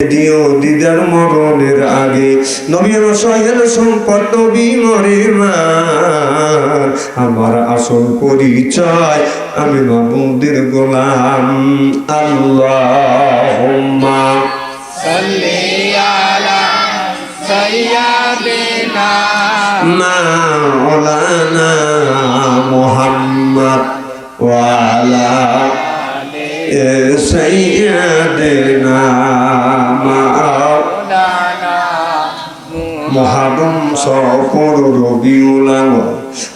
দিও দিদার মরণের আগে নবী আমার সহেল সম্পদ নবী মরে আমার আসল পরিচয় আমি মাবুদের গোলাম আল্লাহুম্মা সাল্লি আলা সাইয়্যিদিনা মাওলানা মুহাম্মদ ওয়া আলা সাইয়্যিদিনা Muharram Safar Rabiul Awwal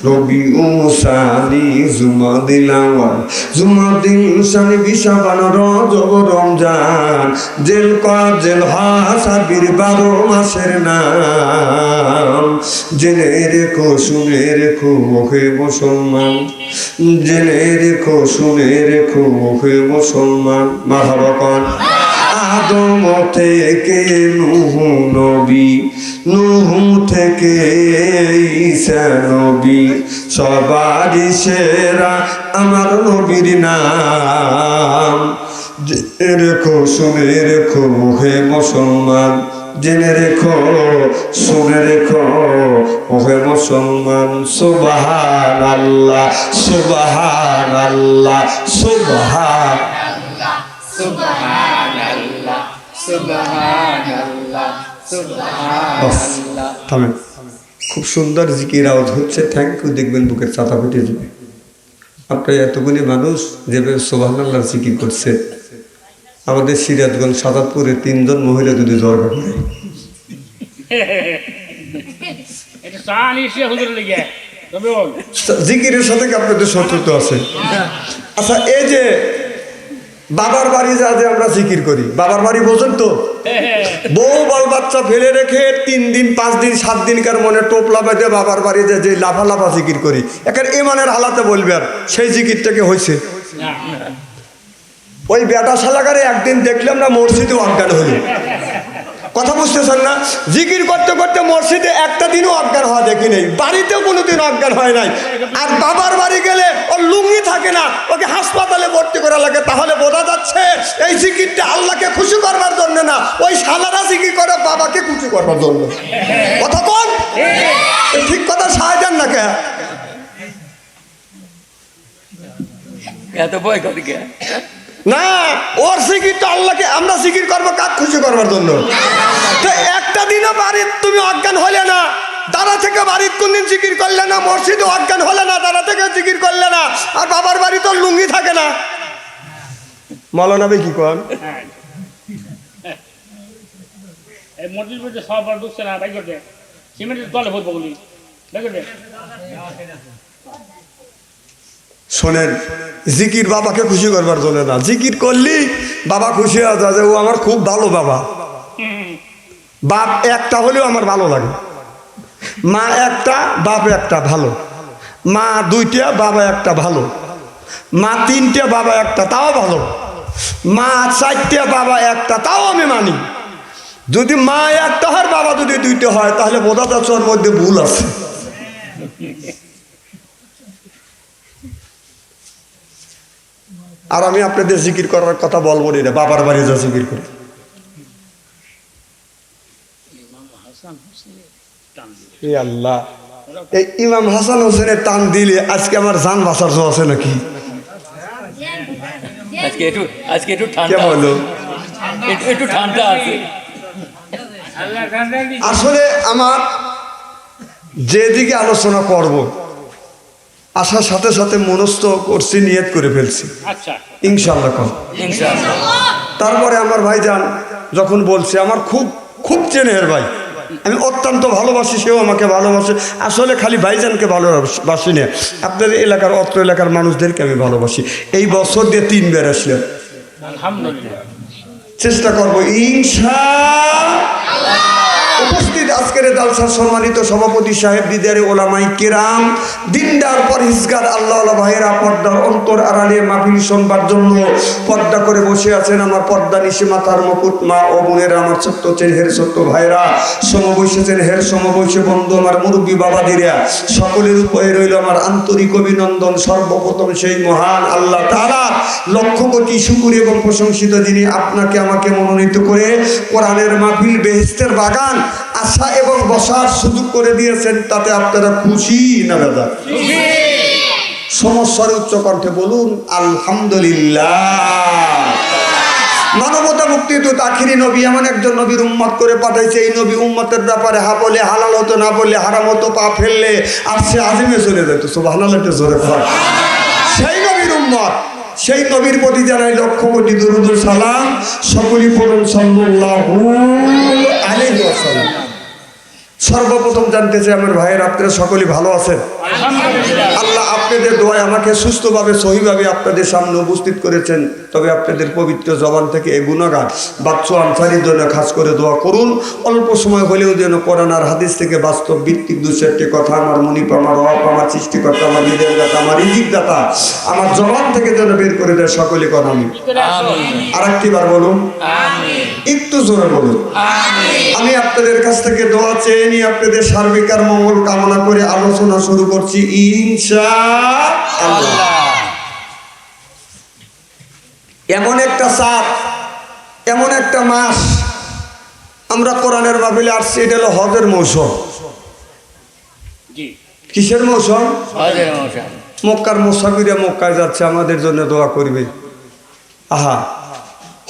Rabiul Thani Jumadil Awwal Jumadil Thani Shaban Rajab Ramzan Zilqa'dah Zilhajj Sabir 12 মাসের নাম জেনে রেখো শুনে রেখো হে মুসলমান জেনে রেখো শুনে রেখো হে মুসলমান মারহাবা কোন আদম থেকে নূহ নবী নূহ থেকে ঈসা নবী সবারই সেরা আমার নবীর নাম জেনে রেখো শুনে রেখো হে মুসলমান জেনে রেখো শুনে রেখো হে মুসলমান সুবহানাল্লাহ সুবহানাল্লাহ সুবহানাল্লাহ সুবহানাল্লাহ সুবহানাল্লাহ সুবহানাল্লাহ থামেন খুব সুন্দর জিকির আওয়াজ হচ্ছে থ্যাংক ইউ দেখবেন বুকের চাতা ফেটে যাবে আপনার এতগুলি মানুষ যেভাবে সুবহানাল্লাহ জিকির করছে আমাদের সিরাজগঞ্জ সাদাতপুরে 3 জন মহিলা যদি জ্বর কাটে জিকিরের সাথে কি আপনাদের শত্রুতা আছে? আচ্ছা এই যে বাবার বাড়ি যা যে আমরা জিকির করি বাবার বাড়ি বোঝেন তো বউ বাল বাচ্চা ফেলে রেখে 3 দিন 5 দিন 7 দিনকার মনে টোপলা বেঁধে বাবার বাড়ি যে লাফা লাফা জিকির করি এখন ইমানের হালাতে বলবে আর সেই জিকিরটাকে হয়েছে ওই বেটা শালাকারে একদিন দেখলাম না মসজিদে অজ্ঞান হলো কথা বুঝতেছেন না জিকির করতে করতে মসজিদে একটা দিনও অজ্ঞান হওয়া দেখি নেই বাড়িতেও কোনোদিন অজ্ঞান হয় নাই আর বাবার বাড়ি গেলে ওর লুঙ্গি থাকে না ওকে হাসপাতালে ভর্তি করা লাগে তাহলে বোঝা যাচ্ছে এই জিকিরটা আল্লাহকে খুশি করবার জন্য না ওই শালারা জিকির করে বাবাকে খুশি করবার জন্য কথা কোন ঠিক কথা সাহায্য না কে এত ভয় করে কে না ওর জিকির তো আল্লাহকে আমরা জিকির করবো কাক খুশি করবার জন্য তো একটা দিনও বাড়ির তুমি অজ্ঞান হলে না দাঁড়া থেকে বাড়ির কোনদিন জিকির করলে না মসজিদে অজ্ঞান হলে না দাঁড়া থেকে জিকির করলে না আর বাবার বাড়ি তো লুঙ্গি থাকে না মৌলানা ভাই কি কন এই মসজিদ মধ্যে সবার ঢুকছে না বাইক করতে সিমেন্টের তলে ভরবো বলি বাইক করতে শোনেন জিকির বাবাকে খুশি করবার জন্য না জিকির করলি বাবা খুশি হয়ে যায় যে ও আমার খুব ভালো বাবা বাপ একটা হলেও আমার ভালো লাগে মা একটা বাপ একটা ভালো মা 2টা বাবা একটা ভালো মা 3টে বাবা একটা তাও ভালো মা 4টে বাবা একটা তাও আমি মানি যদি মা একটা হয় বাবা যদি 2টে হয় তাহলে বোঝা যাচ্ছে ওর মধ্যে ভুল আছে আর আমি আপনাদের জিকির করার কথা বলবো না বাবার বাড়ি যা জিকির করি আল্লাহ এই ইমাম হাসান হোসেনের টান দিলে আজকে আমার জান বাঁচার জো আছে নাকি আজকে একটু ঠান্ডা হলো একটু ঠান্ডা আছে আসলে আমার যেদিকে আলোচনা করব আসার সাথে সাথে মনস্থ করছি নিয়ত করে ফেলছি আচ্ছা ইনশাআল্লাহ কম তারপরে আমার ভাইজান যখন বলছে আমার খুব খুব চেনে এর ভাই আমি অত্যন্ত ভালোবাসি সেও আমাকে ভালোবাসে আসলে খালি ভাইজানকে ভালোবাসি না আপনাদের এলাকার অত্র এলাকার মানুষদেরকে আমি ভালোবাসি এই বছর দিয়ে 3 বার আসলাম আলহামদুলিল্লাহ চেষ্টা করবো ইনশাআল্লাহ উপস্থিত আজকের জালসার সম্মানিত সভাপতি সাহেব, দিদারে ওলামাই কেরাম, দিনদার পরহেজগার আল্লাহওয়ালা ভাইয়েরা, পর্দার অন্তর আড়ালে মাহফিল শুনবার জন্য পর্দা করে বসে আছেন আমার পর্দা নিশে মাথার মুকুট মা ও বোনেরা, আমার ছোট্ট চেহের ছোট্ট ভাইরা, সমবয়সেছেন হের সমবয়সে বন্ধু আমার মুরব্বী বাবাদিরা, সকলের উপরে রইল আমার আন্তরিক অভিনন্দন। সর্বপ্রথম সেই মহান আল্লাহ তাআলা লক্ষ কোটি শুকর এবং প্রশংসিত, যিনি আপনাকে আমাকে মনোনীত করে কোরআনের মাহফিল বেহেশতের বাগান আসা এবং বসার সুযোগ করে দিয়েছেন। তাতে আপনারা খুশি না বেজার? সমস্যার উচ্চ কণ্ঠে বলুন আলহামদুলিল্লাহ। মানবতা মুক্তি তো আখিরি নবী এমন একজন নবীর উম্মত করে পাঠাইছে। এই নবী উম্মতের ব্যাপারে হা বলে হালাল হতো, না বললে হারাম হতো, পা ফেললে আর সে আজিমে চলে যেত। সুবহানাল্লাহ, একটু জোরে পড়। সেই নবীর উম্মত, সেই নবীর প্রতি জানাই লক্ষ কোটি দুরূদ ও সালাম। সকলেই পড়ুন সাল্লাল্লাহু আলাইহি ওয়াসাল্লাম। সর্বপ্রথম জানতে চাই আমার ভাইয়ের, আপনারা সকলেই ভালো আছেন? আল্লাহ আপনাদের দোয়ায় আমাকে সুস্থভাবে সহিভাবে আপনাদের সামনে উপস্থিত করেছেন। তবে আপনাদের পবিত্র জবান থেকে এই গুনাহগার বাচ্চু আনসারির জন্য খাস করে দোয়া করুন। অল্প সময় হলেও যেন কোরআন আর হাদিস থেকে বাস্তব ভিত্তিক দু চারটি কথা আমার মনিপ, আমার রব, আমার সৃষ্টিকর্তা, আমার হৃদয়ের দাতা, আমার রিজিক দাতা আমার জবান থেকে যেন বের করে দেয়। সকলে কথা আমি আর একটিবার বলুন, একটু জোরে বলুন। আমি আপনাদের কাছ থেকে দোয়া চেয়ে নিয়ে আপনাদের সার্বিক আর মঙ্গল কামনা করে আলোচনা শুরু করছি ইনশাআল্লাহ। এমন একটা চাঁদ, এমন একটা মাস আমরা কোরআনের মাহফিলে আসছি, এটা হলো হজের মৌসুম। কিসের মৌসুম? মক্কার মুসাফিরা মক্কায় যাচ্ছে, আমাদের জন্য দোয়া করবে। আহা,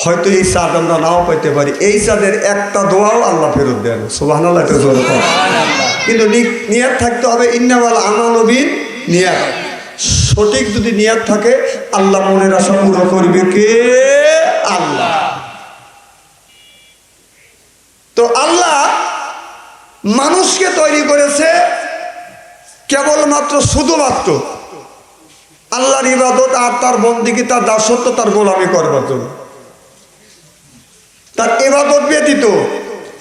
হয়তো এই চাঁদ আমরা নাও পাইতে পারি, এই চাঁদের একটা দোয়াও আল্লাহ ফেরত দেন। সুবহানাল্লাহ, এটা জোরে বলেন। কিন্তু নিয়াত থাকতে হবে, ইন্নামাল আমালু বিন্নিয়াত। সঠিক যদি নিয়াত থাকে আল্লাহ মনের আশা পুরো করবে কে? আল্লাহ। তো আল্লাহ মানুষকে তৈরি করেছে কেবলমাত্র শুধুমাত্র আল্লাহর ইবাদত আর তার বন্দেগী, তার দাসত্ব, তার গোলামি করবার জন্য। তার ইবাদত ব্যতীত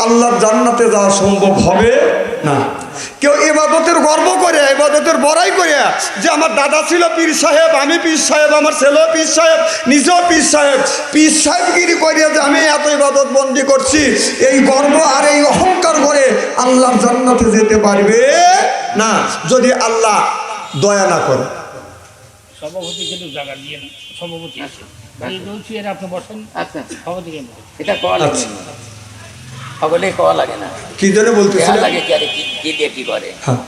আল্লাহর জান্নাতে যাওয়া সম্ভব হবে না। কেউ ইবাদতের গর্ব করে, ইবাদতের বড়াই করে যে আমার দাদা ছিল পীর সাহেব, আমি পীর সাহেব, আমার ছেলেও পীর সাহেব, নিজেও পীর সাহেব, পীর সাহেবগিরি করে যে আমি এত ইবাদত বন্দি করছি, এই গর্ব আর এই অহংকার করে আল্লাহর জান্নাতে যেতে পারবে না যদি আল্লাহ দয়া না করে। সভাপতি কিন্তু জায়গা দিয়ে সভাপতি আছে, আপনি বসেন। আচ্ছা, সভাপতি এটা কওয়া লাগে না, সকলে কওয়া লাগে না। কি জন্য বলতেছিলেন? লাগে কি, আরে কি দিয়ে কি করে? হ্যাঁ,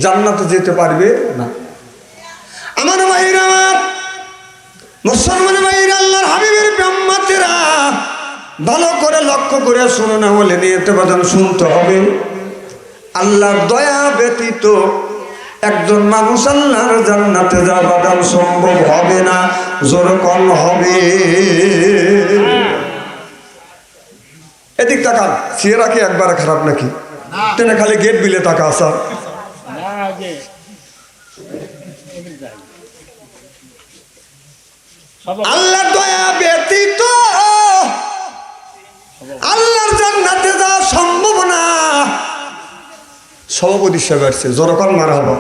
জান্নাতে যেতে পারবে না। আমার ভাইরা, আমার মুসলমান ভাইরা, আল্লাহর হাবিবের উম্মতেরা, ভালো করে লক্ষ্য করে শুনো, না হলে নিয়তে বাজান শুনতে হবে। আল্লাহর দয়া ব্যতীত একজন মানুষ আল্লাহর জান্নাতে যাওয়া সম্ভব হবে না। জোরে কম হবে। এদিক তাকান, চেহারা কি একবারে খারাপ নাকি? তেনে খালি গেট বিলে তাকা আসার। আল্লাহর দয়া ব্যতীত আল্লাহর জান্নাতে যাওয়া সম্ভব না। সভাপতি সাহেব আসছে, জোরকান মারহাবা,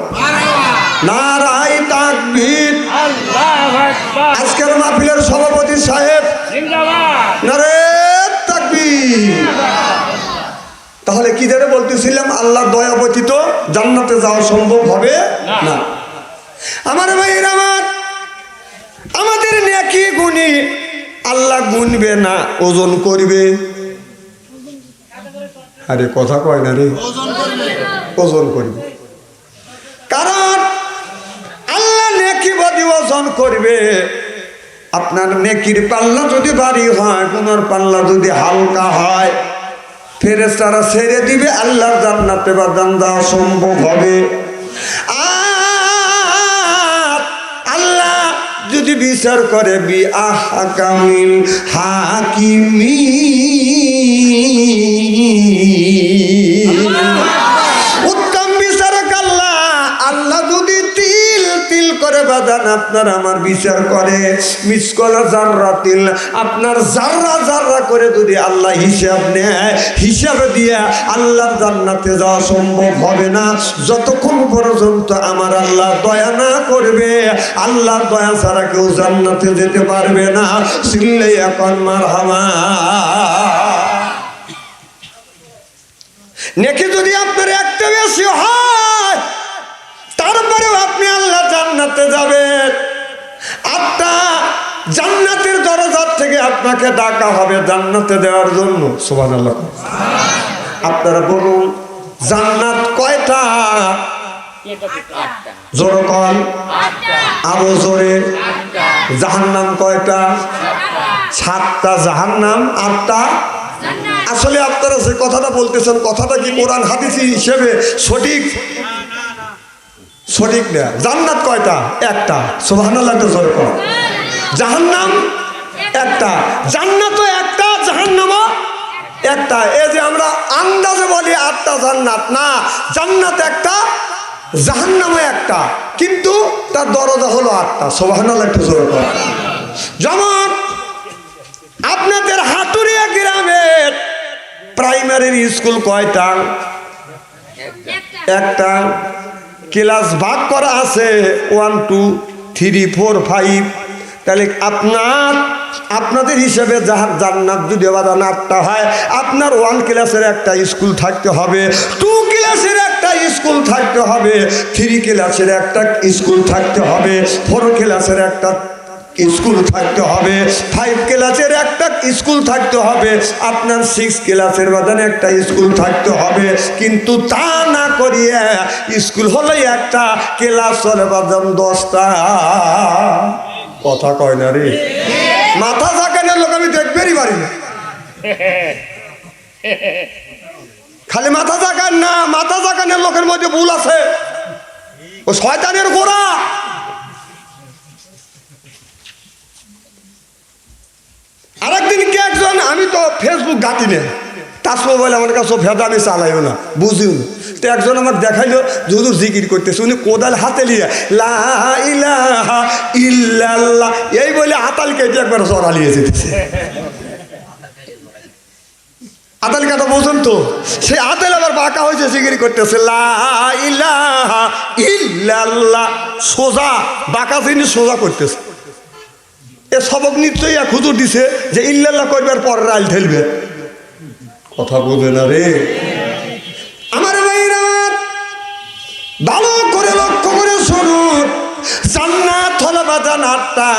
নারায়ে তাকবীর। আজকের মাহফিলের সভাপতি সাহেব, নারায়ে তাকবীর। তাহলে কি ধরে বলতেছিলাম? আল্লাহর দয়া ব্যতীত জান্নাতে যাওয়া সম্ভব হবে না। আমার ভাইয়েরা, আমার আমাদের নেকি গুণী আল্লাহ গুনবে না, ওজন করবে। আরে কথা কয় না রে, ওজন করবে। কারণ আল্লাহ নেকি বাদী ওজন করবে। আপনার নেকির পাল্লা যদি ভারী হয়, গুনার পাল্লা যদি হালকা হয়, ফেরেশতারা ছেড়ে দিবে, আল্লাহর জান্নাতে বাদান যাওয়া সম্ভব হবে। আর আল্লাহ যদি বিচার করে বি আহকামিল হাকিমিন, উত্তম বিচারক আল্লাহ। আল্লাহ যদি তিল তিল করে বাদান বাজান আপনার আমার বিচার করে মিসকল জাররাতিল, আপনার জাররা জাররা করে যদি আল্লাহ হিসাব নেয়, হিসাবে দিয়ে আল্লাহর জান্নাতে যাওয়া সম্ভব হবে না যতক্ষণ পর্যন্ত আমার আল্লাহ দয়া না করবে। আল্লাহর দয়া ছাড়া কেউ জান্নাতে যেতে পারবে না। চিল্লে এখন মারহামা। নেকি যদি আপনার একটা বেশি হয় তারপরেও আপনি আল্লাহ জান্নাতে যাবেন। আটটা জান্নাতের দরজার থেকে আপনাকে ডাকা হবে জান্নাতে দেওয়ার জন্য। সুবহানাল্লাহ। আপনারা বলুন জান্নাত কয়টা? জোরে কন, আরো জোরে। জাহান্নাম কয়টা? 7টা জাহান্নাম, 8টা। আসলে আপনারা যে কথাটা বলতেছেন কথাটা কি কোরআন হাদিস হিসেবে সঠিক? সঠিক না। জান্নাত কয়টা? একটা। সুবহানাল্লাহ জোরে কন। জাহান্নাম একটা। জান্নাতও একটা, জাহান্নামও একটা। এই যে আমরা আন্দাজে বলি 8টা জান্নাত, না, জান্নাত একটা, জাহান্নামও একটা, কিন্তু তার দরজা হলো 8টা। সুবহানাল্লাহ জোরে কন। যেমন আপনাদের হাতুরিয়া গ্রামের প্রাইমারি স্কুল কয়টা? একটা। ক্লাস ভাগ করা আছে 1 2 3 4 5। তাহলে আপনাদের হিসেবে জান্নাত যদি বাদান 8টা হয়, আপনার 1 ক্লাসের একটা স্কুল থাকতে হবে, 2 ক্লাসের একটা স্কুল থাকতে হবে, 3 ক্লাসের একটা স্কুল থাকতে হবে, 4 ক্লাসের একটা স্কুল থাকতে হবে, 5 ক্লাসের একটা স্কুল থাকতে হবে, আপনার 6 ক্লাসের বাদানে একটা স্কুল থাকতে হবে। কিন্তু তা না করিয়ে স্কুল হলো একটা, ক্লাস হলে বাদান 10টা। কথা কয় না রে। মাথা জাগানোর লোক আমি দেখবেরই পারি না। খালি মাথা জাগান না, মাথা জাগানোর লোকের মধ্যে ভুল আছে। ও শয়তানের গোড়া। আরেকদিন কে একজন, আমি তো ফেসবুক ঘাটি না, টাচ মোবাইল আমার কাছে ভেদা, আমি চালাইও না, বুঝিও না। তো একজন আমার দেখাইলো হুজুর জিকির করতেছে, উনি কোদাল হাতে নিয়ে লা ইলাহা ইল্লাল্লাহ এই বলে আতাল কেটে একবার জড়ালিয়ে যেতেছে। আতাল কাটা বোঝেন তো, সে আতাল আবার বাঁকা হয়েছে, জিকির করতেছে লা ইলাহা ইল্লাল্লাহ, সোজা বাঁকা জিনিস সোজা করতেছে। এ সবক নিশ্চয়ই এক হুজুর দিছে যে ইল্লাল্লাহ করবার পরে রাইল ঠেলবে। কথা বোঝে না রে আমার ভাইরা, ভালো করে লক্ষ্য করে শুনুন। জান্নাত হলো বাজান 8টা,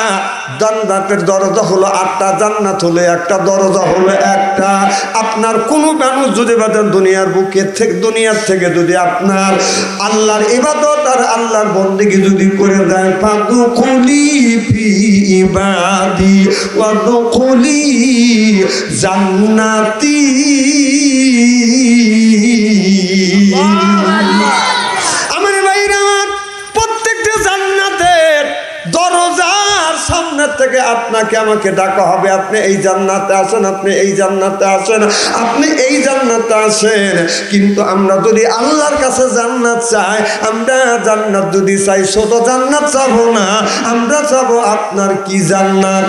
জান্নাতের দরজা হলো 8টা, জান্নাত হলো একটা, দরজা হলো একটা। আপনার কোনো মানুষ যদি বাজান দুনিয়ার বুকের থেকে, দুনিয়ার থেকে যদি আপনার আল্লাহর ইবাদত আর আল্লাহর বন্দেগী যদি করে দেয়, ফাদখুলি ফি ইবাদি ওয়াদখুলি জান্নাতি। আমার ভাইরা, প্রত্যেকটা জান্নাতের দরজার সামনে থেকে আপনাকে আমাকে ডাকা হবে, আপনি এই জান্নাতে আসেন, আপনি এই জান্নাতে আসেন, আপনি এই জান্নাতে আসেন। কিন্তু আমরা যদি আল্লাহর কাছে জান্নাত চাই, আমরা জান্নাত যদি চাই ছোট জান্নাত চাবো না, আমরা চাবো আপনার কি জান্নাত?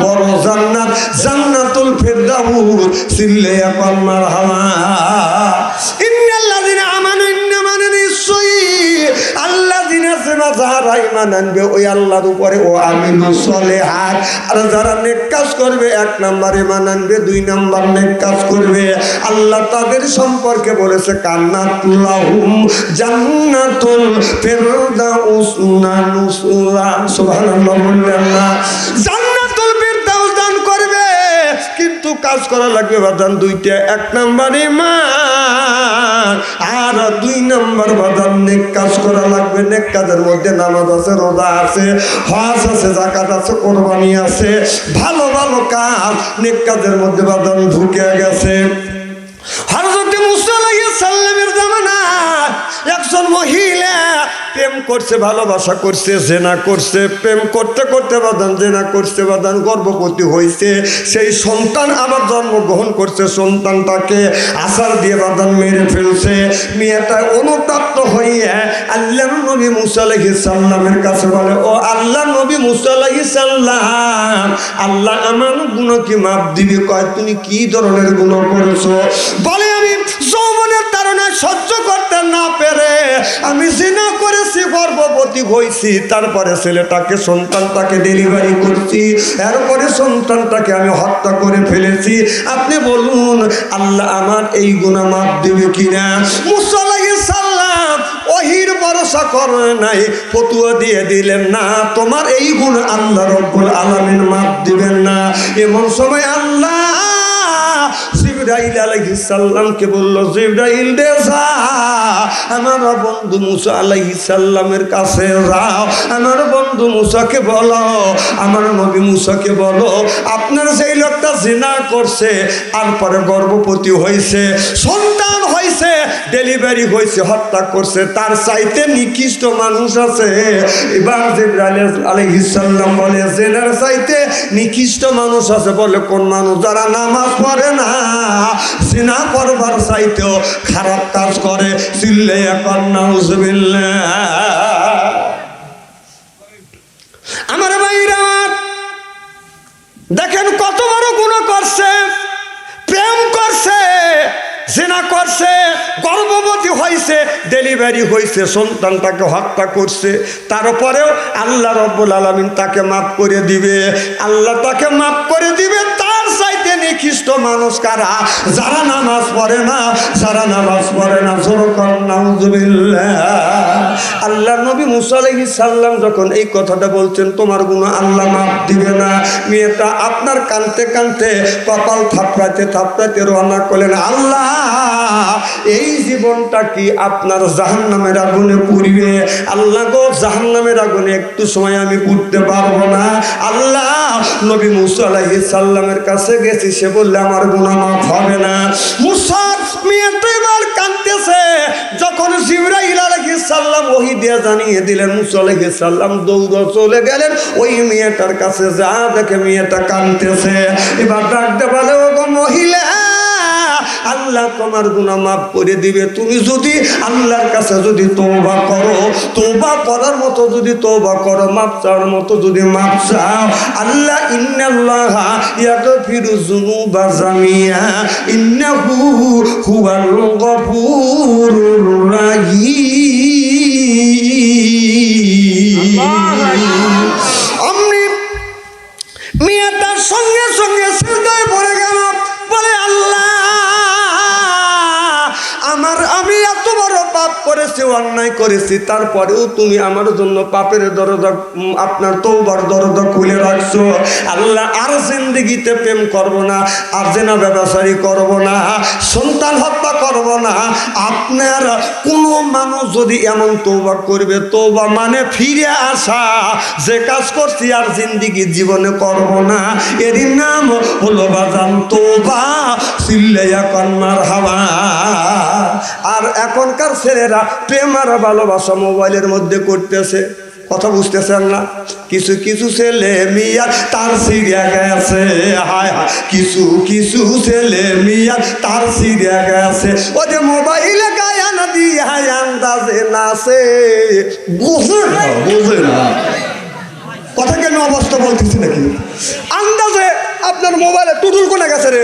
বড় জান্নাত, জান্নাতুল ফিরদাউস। সিল্লে এখন মারহাবা। ইন্নাল্লাযিনা আমানু, ইন্নামানে নিশ্চয়ই আল্লাযিনা যারা ঈমান আনবে ওই আল্লাহর উপরে, ও আমিনু সলিহাত, আর যারা নেক কাজ করবে, 1 নাম্বার ঈমান আনবে, 2 নাম্বার নেক কাজ করবে, আল্লাহ তাদের সম্পর্কে বলেছে কান্নাতুল্লাহুম জান্নাতুল ফিরদাউস নুসুলা। সুবহানাল্লাহ বললেন না? জান্নাতুল ফিরদাউস দান করবে, কিন্তু কাজ করা লাগবে বাদান 2টা। 1 নাম্বার ঈমান, আর 2 নাম্বার বাদান নেক কাজ করা লাগবে। নেক কাজের মধ্যে নামাজ আছে, রোজা আছে, হজ আছে, যাকাত আছে, কুরবানি আছে, ভালো ভালো কাজ নেক কাজের মধ্যে বাদান ঢুকে গেছে। হযরত মুসা আলাইহিস সালামের জামানায় 100 একজন মহিলা প্রেম করছে, ভালোবাসা করছে, জেনা করছে, প্রেম করতে করতে বাদান জেনা করছে, বাদান গর্ভবতী হয়েছে, সেই সন্তান আবার জন্মগ্রহণ করছে, সন্তানটাকে আছাড় দিয়ে বাদান মেরে ফেলছে। মেয়েটা অনুতপ্ত হয়ে আল্লাহ নবী মুসা আলাইহিস সালামের কাছে বলে, ও আল্লাহ নবী মুসা আলাইহিস সালাম, আল্লাহ আমার গুনাহ কি মাফ দিবে? কয় তুমি কি ধরনের গুনাহ করেছো? বলে আমি যৌবনের তাড়না সহ্য করতে না পেরে আমি জিনা করেছি, গর্ভবতী হয়েছি, তারপরে ছেলেটাকে সন্তানটাকে ডেলিভারি করছি, এরপরে সন্তানটাকে আমি হত্যা করে ফেলেছি। আপনি বলুন আল্লাহ আমার এই গুনাহ মাফ দিবে কিনা? মুসা আলাইহিস সালাম ওহির ভরসা করে নাই, ফতুয়া দিয়ে দিলেন না তোমার এই গুনাহ আল্লাহ রব্বুল আলামিন মাফ দিবেন না। এমন সময় আল্লাহ জিবরাইল আলাইহিস সালামকে বলল, জিবরাইল রে যা আমার বন্ধু মুসা আলাইহিস সালামের কাছে যাও, আমার বন্ধু মুসাকে বলো, আমার নবী মুসাকে বলো আপনার সেই লোকটা জিনা করছে, তারপরে গর্ভবতী হয়েছে, সন্তান হয়েছে, ডেলিভারি হয়েছে, হত্যা করছে, তার চাইতে নিকৃষ্ট মানুষ আছে? এবার জিবরাইল আলাইহিস সালাম বলে জেনার চাইতে নিকৃষ্ট মানুষ আছে? বলে কোন মানুষ? যারা নামাজ পড়ে না, জিনা করবার চাইতেও খারাপ কাজ করে। চিল্লে এখন নাউজুবিল্লাহ। আমার ভাইরা দেখেন কত বড় গুনাহ করছে, প্রেম করছে, জিনা করছে, গর্ভবতী হয়েছে, ডেলিভারি হয়েছে, সন্তানটাকে হত্যা করছে, তারপরেও আল্লাহ রব্বুল আলামিন তাকে মাফ করে দিবে। আল্লাহ তাকে মাফ করে দিবে। তার চাইতে নিকৃষ্ট মানুষ কারা? যারা নামাজ পড়ে না, যারা নামাজ পড়ে না। জোরকার নাউজুবিল্লাহ। আল্লাহ নবী মুসা আলাইহিস সালাম যখন এই কথাটা বলছেন তোমার গুনাহ আল্লাহ মাফ দিবে না, মেয়েটা আপনার কানতে কানতে কপাল থাপড়াতে থাপড়াতে রওনা করলেন, আল্লাহ এই জীবনটা কি আপনার জাহান্নামের আগুনে পুড়বে? আল্লাহ গো জাহান্নামের আগুনে একটু সময় আমি পুড়তে পারবো না। আল্লাহ নবী মুসা আলাইহিস সালামের কাছে গেছি, সে বললে আমার গুনাহ মাফ হবে না। মুসা মেয়েটা এবার কাঁদতেছে। যখন জিবরাইল আলাইহিস সালাম ওহী দিয়ে জানিয়ে দিলেন, মুসা আলাইহিস সালাম দৌড়ে চলে গেলেন ওই মেয়েটার কাছে। যা দেখে মেয়েটা কাঁদতেছে, এবার ডাকতে বলে, ও গো মহিলা, আল্লাহ তোমার গুনাহ মাফ করে দিবে। তুমি যদি আল্লাহর কাছে যদি তওবা করো, তওবা করার মতো যদি তওবা করো, মাফ চাওয়ার মতো যদি মাফ চাও, আল্লাহ ইন্নাল্লাহা ইয়াগফিরু যুনুবা জামিয়া ইন্নাহু হুয়াল গফুরুর রাহিম। আমনি মেয়েটার সঙ্গে সঙ্গে সিজদায় পড়ে গেল, বলে আল্লাহ আমি এত বড় পাপ করেছি, অন্যায় করেছি, তারপরেও তুমি আমার জন্য পাপের দরজা, আপনার তওবার দরজা খুলে রাখছো। আল্লাহ আর জিন্দেগিতে প্রেম করব না, আর জেনা ব্যবসায়ী করব না, সন্তান হত্যা করব না। আপনার কোনো মানুষ যদি এমন তওবা করবে, তওবা মানে ফিরে আসা, যে কাজ করছি আর জিন্দেগি জীবনে করব না, এরই নাম হলো বাজান তওবা। চিল্লাইয়া কন্যার হাওয়া। আর এখনকার ছেলেরা প্রেম আর ভালোবাসা মোবাইলের মধ্যে করতেছে, কথা বুঝতেছেন না? কিছু কিছু ছেলে মিয়া তার সিরিয়া গেছে, হায় হায়, কিছু কিছু ছেলে মিয়া তার সিরিয়া গেছে, ও যে মোবাইলে গায়ান দিয়ে আন্দাজে নাচে। বুঝে না, বুঝে না কথা কেন অবস্থা বলতেছি নাকি? আন্দাজে আপনার মোবাইলে টুটুল কোনে গেছে রে,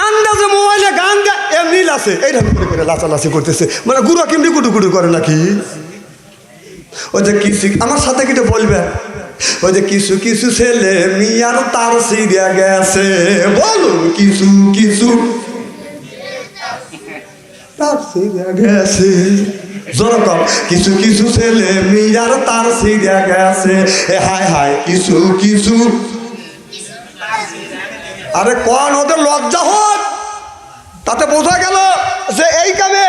আন্দাজে মোবাইলে গান গা এমনি লাসে, এইরকম করে করে লাচালাচি করতেছে, মানে গুড়া কেমনি কুটু কুটু করে নাকি? ওই যে কিছু আমার সাথে কিটা বলবে, ওই যে কিছু কিছু ছেলে মিয়ার তার সিরিয়া গেছে, বলুন কিছু কিছু তার সিরিয়া গেছে। যেরকম কিছু কিছু ছেলে মিয়ার তার সিরিয়া গেছে, হায় হায় কিছু কিছু। আরে কোন ওদের লজ্জা হোক, তাতে বোঝা গেল যে এই কামে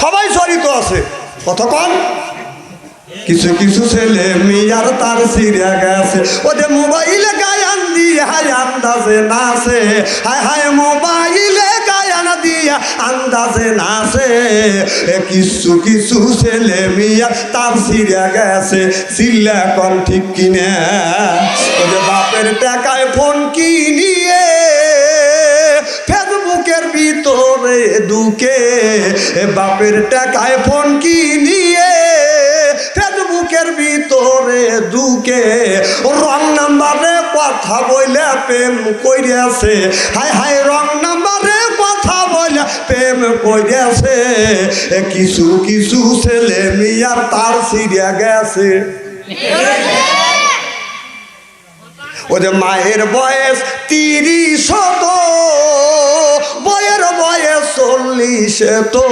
সবাই জড়িত আছে। কতক্ষণ কিছু কিছু ছেলে মিয়ার তার সিরিয়া গেছে, ওদের মোবাইলে গায়ান দিয়ে হায় আন্দাজে নাচে, হায় হায় মোবাইলে গায়ান দিয়া আন্দাজে নাচে, কিছু কিছু ছেলে মিয়া তার ছিঁড়ে গেছে, চিল্লা কম ঠিক কিনে। ওদের বাপের টাকায় ফোন কিনিয়ে ফেসবুকের ভিতরে ঢুকে, বাপের টাকায় ফোন কিনিয়ে ফেসবুকের ভিতরে ঢুকে রং নাম্বারে কথা বলে প্রেম কইরেছে। হায় হায় রং নাম্বারে কথা বলে প্রেম কইরেছে, কিছু কিছু ছেলে মিয়ার তার ছিঁড়ে গেছে। ওদের মায়ের বয়স 30 তো বয়ের বয়স 40 তো,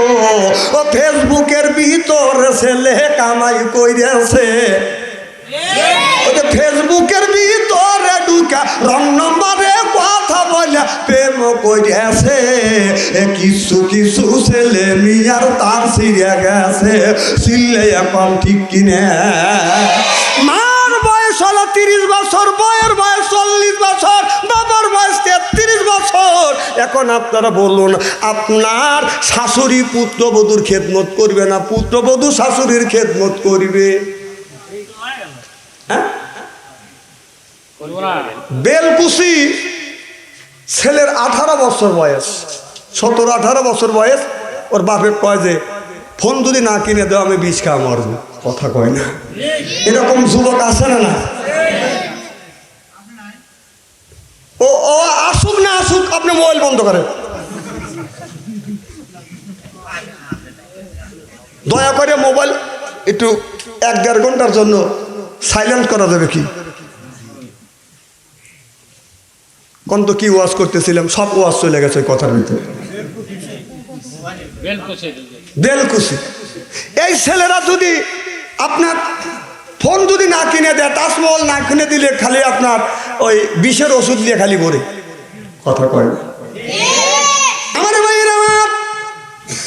ও ফেসবুকের ভিতরে ছেলে কামাই কইরেছে। ওদের ফেসবুকের ভিতরে ঢুকা রং নম্বরে কথা বলে প্রেম কইরেছে, কিছু কিছু ছেলে মিয়ার তার ছিঁড়ে গেছে, ছিঁড়লে এখন ঠিক কিনে। মার বয়স হলো 30 বছর, বয়ের বয়স 40 বছর, বাবার বয়স 33 বছর। এখন আপনারা বলুন, আপনার শাশুড়ি পুত্রবধূর খেদমত করবে না পুত্রবধূ শাশুড়ির খেদমত করবে? বেলকুচি ছেলের 18 বছর বয়স, 17-18 বছর বয়স। ওর বাপে কয় যে ফোন যদি না কিনে দেও আমি বিষ খাওয়া মারবো। কথা কয় না, এরকম যুবক আছে না? না, ও ও আসুক না আসুক, আপনি মোবাইল বন্ধ করেন। দয়া করে মোবাইল একটু 1-1.5 ঘন্টার জন্য সাইলেন্ট করা যাবে কি? কোন তো কি ওয়াজ করতেছিলাম, সব ওয়াজ চলে গেছে কথার ভিতরে। বেলকুচি এই ছেলেরা যদি আপনার ফোন যদি না কিনে দেয়, তাজমহল না কিনে দিলে খালি আপনার ওই বিষের ওষুধ দিয়ে খালি ভরে। কথা কয় না আমার ভাইয়ের, আমার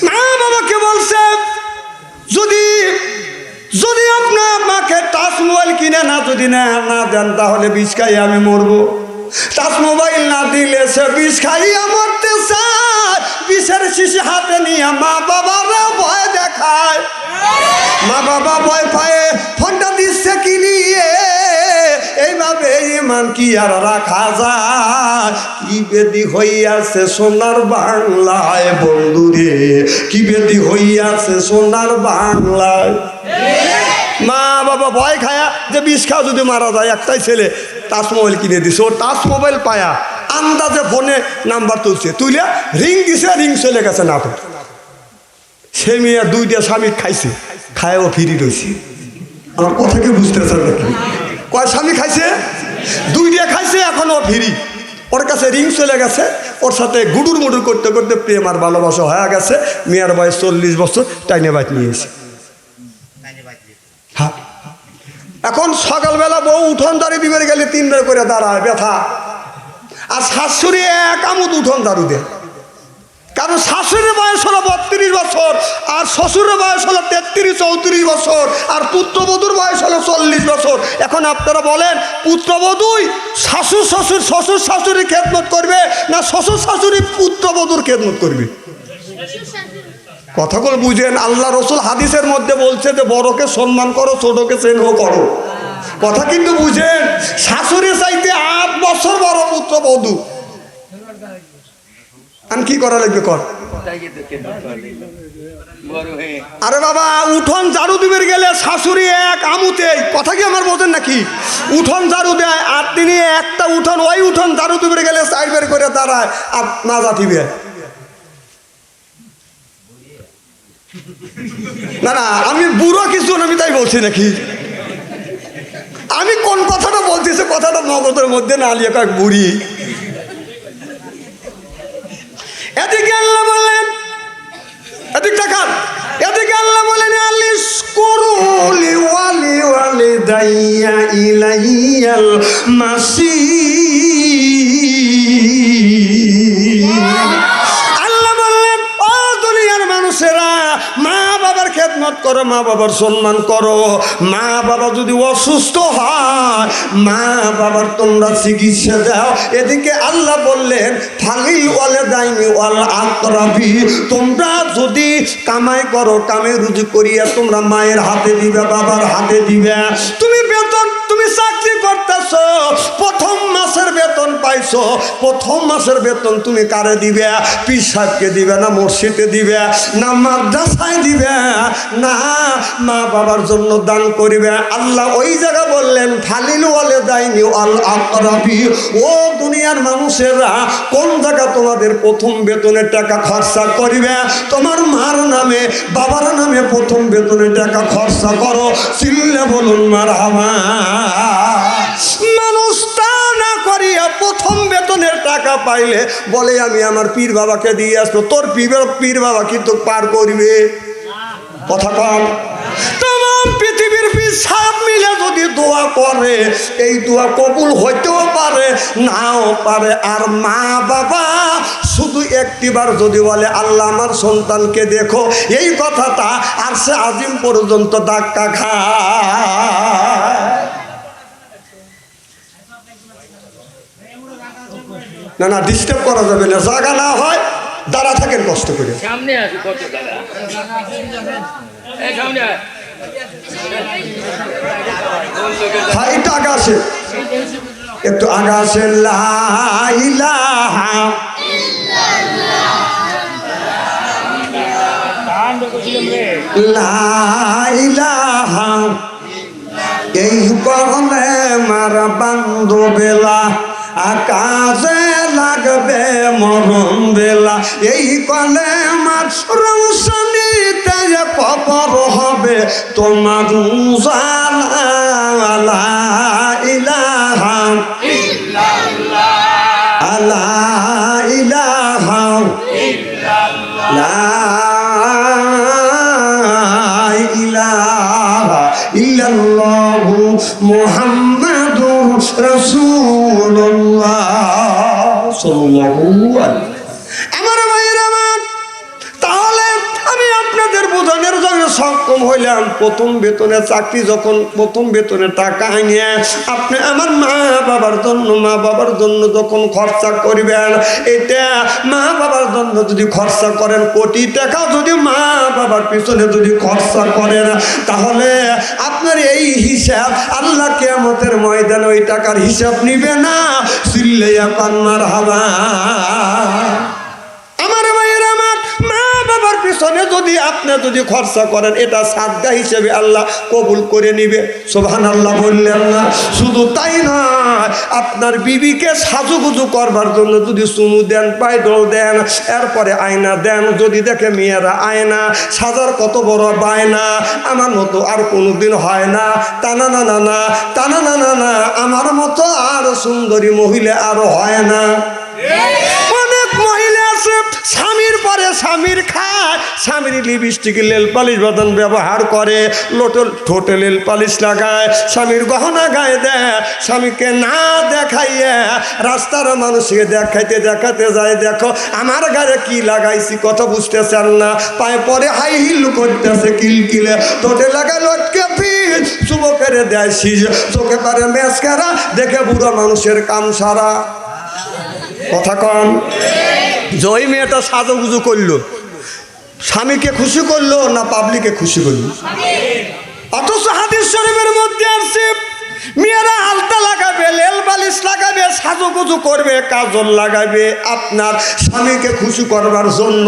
মা বাবাকে বলছে যদি যদি আপনার মাকে টাচ মোবাইল কিনে না যদি না দেন তাহলে বিষ খাই আমি মরবো। টাচ মোবাইল না দিলে সে বিষ খাইয়া মরতে চায়। বিষের শিশি হাতে নিয়ে মা বাবারা ভয় দেখায়, মা বাবা ভয় পায়ে ফোনটা দিচ্ছে কিনিয়ে। এইভাবে ইমান কি আর রাখা যায়? কি বেদি হইয়াছে সোনার বাংলায় বন্ধুরে, কি বেদি হইয়াছে সোনার বাংলায়। মা বাবা ভয় খায়া যে বিষ খাওয়া যদি মারা যায়, একটাই ছেলে টাচ মোবাইল কিনে দিছে। ও টাচ মোবাইল পায়া আন্দাজে ফোনে নাম্বার তুলছে, তুলে রিং দিছে, রিং চলে গেছে না। সে মেয়ে 2টা স্বামী খাইছে, খায় ও ফিরি রয়েছে। আমার কথা কি বুঝতেছে নাকি? কয় স্বামী খাইছে, 2টা খাইছে, এখন ও ফিরি। ওর কাছে রিং চলে গেছে, ওর সাথে গুডুর মুডুর করতে করতে প্রেম আর ভালোবাসা হয়ে গেছে। মেয়ের বয়স 40 বছর, টাইনে বাইক নিয়েছে। হ্যাঁ, এখন সকালবেলা বউ উঠোন দাঁড়ি দিবে গেলে 3 বার করে দাঁড়ায় ব্যথা, আর শাশুড়ি এক আমুদ উঠোন দাঁড়ু দেয়। কারণ শাশুড়ির বয়স হলো 32 বছর, আর শ্বশুরের বয়স হলো 33-34 বছর, আর পুত্রবধূর বয়স হলো 40 বছর। এখন আপনারা বলেন, পুত্রবধূই শ্বশুর শ্বশুর শ্বশুর শাশুড়ির খেদমত করবে না শ্বশুর শাশুড়ি পুত্রবধূর খেদমত করবে? কথাগুলো বুঝেন। আল্লাহ রসুল হাদিসের মধ্যে বলছে যে বড়কে সম্মান করো, ছোটকে স্নেহ করো। কথা কিন্তু বুঝেন। শাশুড়ি চাইতে 8 বছর বড় পুত্রবধূ। আমি কি করা লাগবে কর? আরে বাবা, উঠোন ঝাড়ু দিবে গেলে শাশুড়ি এক আমুতে, কথা কি আমার বোঝেন নাকি? উঠোন ঝাড়ু দেয়, আর তিনি একটা উঠোন, ওই উঠোন ঝাড়ু দিবে গেলে 4 বার করে দাঁড়ায় আর মাজা দিবে। না না, আমি বুড়ো কিছু আমি তাই বলছি নাকি? আমি কোন কথাটা বলতেছি, কথাটা মগজের মধ্যে না নিয়ে কয়েক বুড়ি। এদিকে আল্লাহ বলেন, এদিক দেখান, এদিকে আল্লাহ বলেন আলিশ কুরুলি ওয়ালি ওয়ালি দাইয়া ইলাইয়াল মাসির। আল্লাহ বললেন, ও দুনিয়ার মানুষেরা, মা বাবার খেদমত করো, মা বাবার সম্মান করো। মা বাবা যদি অসুস্থ হয়, মা বাবার তোমরা চিকিৎসা দাও। এদিকে আল্লাহ বললেন ফালিল ওয়ালিদাইনি ওয়াল আকরাবি, তোমরা যদি কামাই করো, কামে রুজি করিয়া তোমরা মায়ের হাতে দিবে, বাবার হাতে দিবে। তুমি বেতন, তুমি চাকরি করতেছ, প্রথম মাসের বেতন পাইছো, প্রথম মাসের বেতন তুমি কারে দিবে? পীর সাহেবকে দিবে না মসজিদে দিবে না মাদ্রাসায় দিবে না মা বাবার জন্য দান করিবে? আল্লাহ ওই জায়গা বললেন ফালিল ওয়ালিদাইনি ওয়াল আকরাবি। ও দুনিয়ার মানুষেরা, কোন জায়গা তোমাদের প্রথম বেতনের টাকা খরচা করিবে? তোমার মার নামে, বাবার নামে প্রথম বেতনের টাকা খরচা করো। চিল্লে বলুন মারহাবা। মানুষ তা না করিয়া প্রথম বেতনের টাকা পাইলে বলে আমি আমার পীর বাবাকে দিয়ে আসবো। তোর পীর বাবা কিন্তু পার করবে? কথা কম। তাম পৃথিবীর পীর সাহেব মিলে যদি দোয়া করে, এই দোয়া কবুল হইতেও পারে, নাও পারে। আর মা বাবা শুধু একটিবার যদি বলে আল্লাহ আমার সন্তানকে দেখো, এই কথাটা আর সে আজিম পর্যন্ত ধাক্কা খায়। না না, ডিস্টার্ব করা যাবে না, জায়গা না হয় দাঁড়া থাকেন কষ্ট করে। সামনে আসি কত দাদা, এই সামনে আয়। হ্যাঁ, একটু আগে আসে, একটু আগে আসে। লা ইলাহা কান দেখছিলাম রে, লা ইলাহা, এই করলে মার বান্ধবেলা আকাশে লাগবে মরণ বেলা। এই কলে মার রৌশনীতে কবর হবে তোমার উজালা। লা ইলাহা লা ইলাহা লা ইলাহা ইল্লাল্লাহু মুহাম্মাদুর রাসূলুল্লাহ সাল্লাল্লাহু আলাইহি। আমার ভাইয়েরা আমার, তাহলে আমি আপনাদের বোঝানোর জন্য সক্ষম হইলাম। প্রথম বেতনে চাকরি, যখন প্রথম বেতনে টাকা আনিয়ে আপনি আমার মা বাবার জন্য যখন খরচা করবেন, এটা মা বাবার জন্য যদি খরচা করেন, কোটি টাকা যদি মা বাবার পিছনে যদি খরচা করেন, তাহলে আপনার এই হিসাব আল্লাহ কিয়ামতের ময়দানে ওই টাকার হিসাব নিবে না। চিল্লাইয়া কান্নার হাওয়া। আমার ভাইয়ের আমার, মা বাবার পিছনে যদি আপনি যদি খরচা করেন, এটা সাদগা হিসেবে আল্লাহ কবুল করে নিবে। সুবহানাল্লাহ বললেন না? শুধু তাই নয়, আপনার বিবিকে সাজুগুজু করবার জন্য যদি চুমু দেন, পাইডল দেন, এরপরে আয়না দেন, যদি দেখে মেয়েরা আয়না সাজার কত বড় বায়না, আমার মতো আর কোনোদিন হয় না, টানা না না না, টানা না না না, আমার মতো আর সুন্দরী মহিলা আরো হয় না। অনেক মহিলা আছে স্বামীর পরে স্বামীর খায়, স্বামীর লিপস্টিক লেল পালিশ বাদন ব্যবহার করে, ঠোঁটে লেল পালিশ লাগায়, স্বামীর গহনা গায়ে দেয়, স্বামীকে না দেখাইয়ে রাস্তার মানুষকে দেখাতে যায়, দেখো আমার গায়ে কি লাগাইছি, কথা বুঝতেছেন না। পায়ে পরে হাই হিল করতেছে কিলকিলে, ঠোঁটে লাগায় লটকে পিঠ, চুবকের দেয় সিজ, চোখে পারে মেসকারা, দেখে বুড়ো মানুষের কাম সারা। কথা কম। জয় মেয়েটা সাজুগুজু করলো, স্বামীকে খুশি করলো না পাবলিকে খুশি করলো? অথচ হাদিস শরীফের মধ্যে আসছে মেয়েরা আলতা লাগাবে, লেল বালিশ লাগাবে, সাজুগুজু করবে, কাজল লাগাবে আপনার স্বামীকে খুশি করবার জন্য,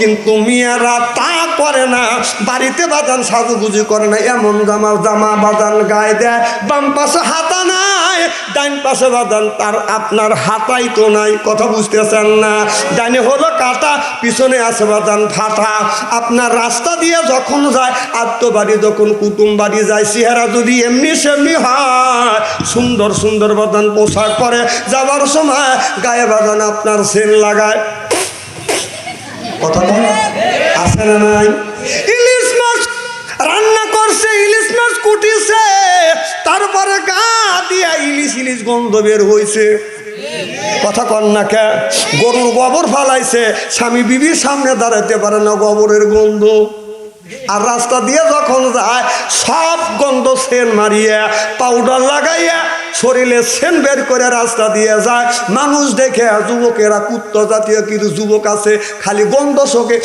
কিন্তু মেয়েরা তা করে না। বাড়িতে বাজান সাজুগুজু করে না, এমন জামা বাজান গায়ে দেয়, বাম পাশে হাতা নাই, ডাইন পাশে বাজান তার আপনার হাতাই তো নাই। কথা বুঝতেছেন না? ডাইনে হলো কাটা, পিছনে আছে বাজান ফাটা। আপনার রাস্তা দিয়ে যখন যায়, আত্মবাড়ি যখন কুটুম বাড়ি যায়, চেহারা যদি এমনি সেমনি হয়, সুন্দর সুন্দর বাজান পোশাক পরে, যাবার সময় গায়ে বাজান আপনার সেন লাগায়। কথা বল, আছে না নাই? ইলিশ মাছ রান্না করছে, ইলিশ মাছ কুটিছে, তারপরে গা দিয়া ইলিশ গন্ধ বের হয়েছে। কথা কন না কে? গরুর গোবর ফালাইছে, স্বামী বিবির সামনে দাঁড়াতে পারে না, গোবরের গন্ধ। আর রাস্তা দিয়ে যখন যায় সব গন্ধ সেন মারিয়ে পাউডার লাগাইয়া শরীরে সেন বের করে রাস্তা দিয়ে যায়। মানুষ দেখে যুবকেরা কুত্তা জাতীয় কিছু যুবক আছে খালি গন্ধ শোকে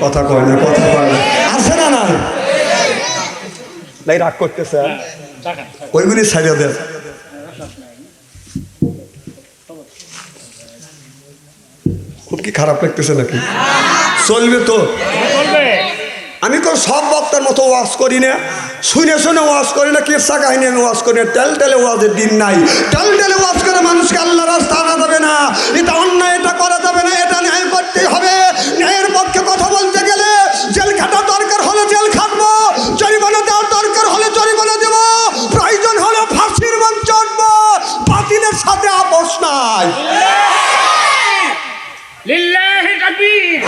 কথা কয় না, কথা কয় না, আছে না না রাগ করতেছে, ওইগুলি ছাড়িয়ে দেন। খুব কি খারাপ লাগতেছে নাকি? চলবে তো? আমি তো সব বক্তার মতো ওয়াজ করি না, শুনে শুনে ওয়াজ করি না, কিসা কাহিনী আমি ওয়াজ করি না। টেলে ওয়াজের দিন নাই। টেলে ওয়াজ করে মানুষকে আল্লাহ রাস্তা আনা যাবে না, এটা অন্যায়, এটা করা যাবে না, এটা ন্যায় করতেই হবে। ন্যায়ের পক্ষে কথা বলতে গেলে জেল খাটা দরকার হলে জেল খাটবো, জরিমানা দেওয়ার দরকার হলে জরিমানা দেবো, প্রয়োজন হলে ফাঁসির মঞ্চ উঠবো। বাতিলের সাথে আপোষ নাই। লিল্লাহি তাকবীর।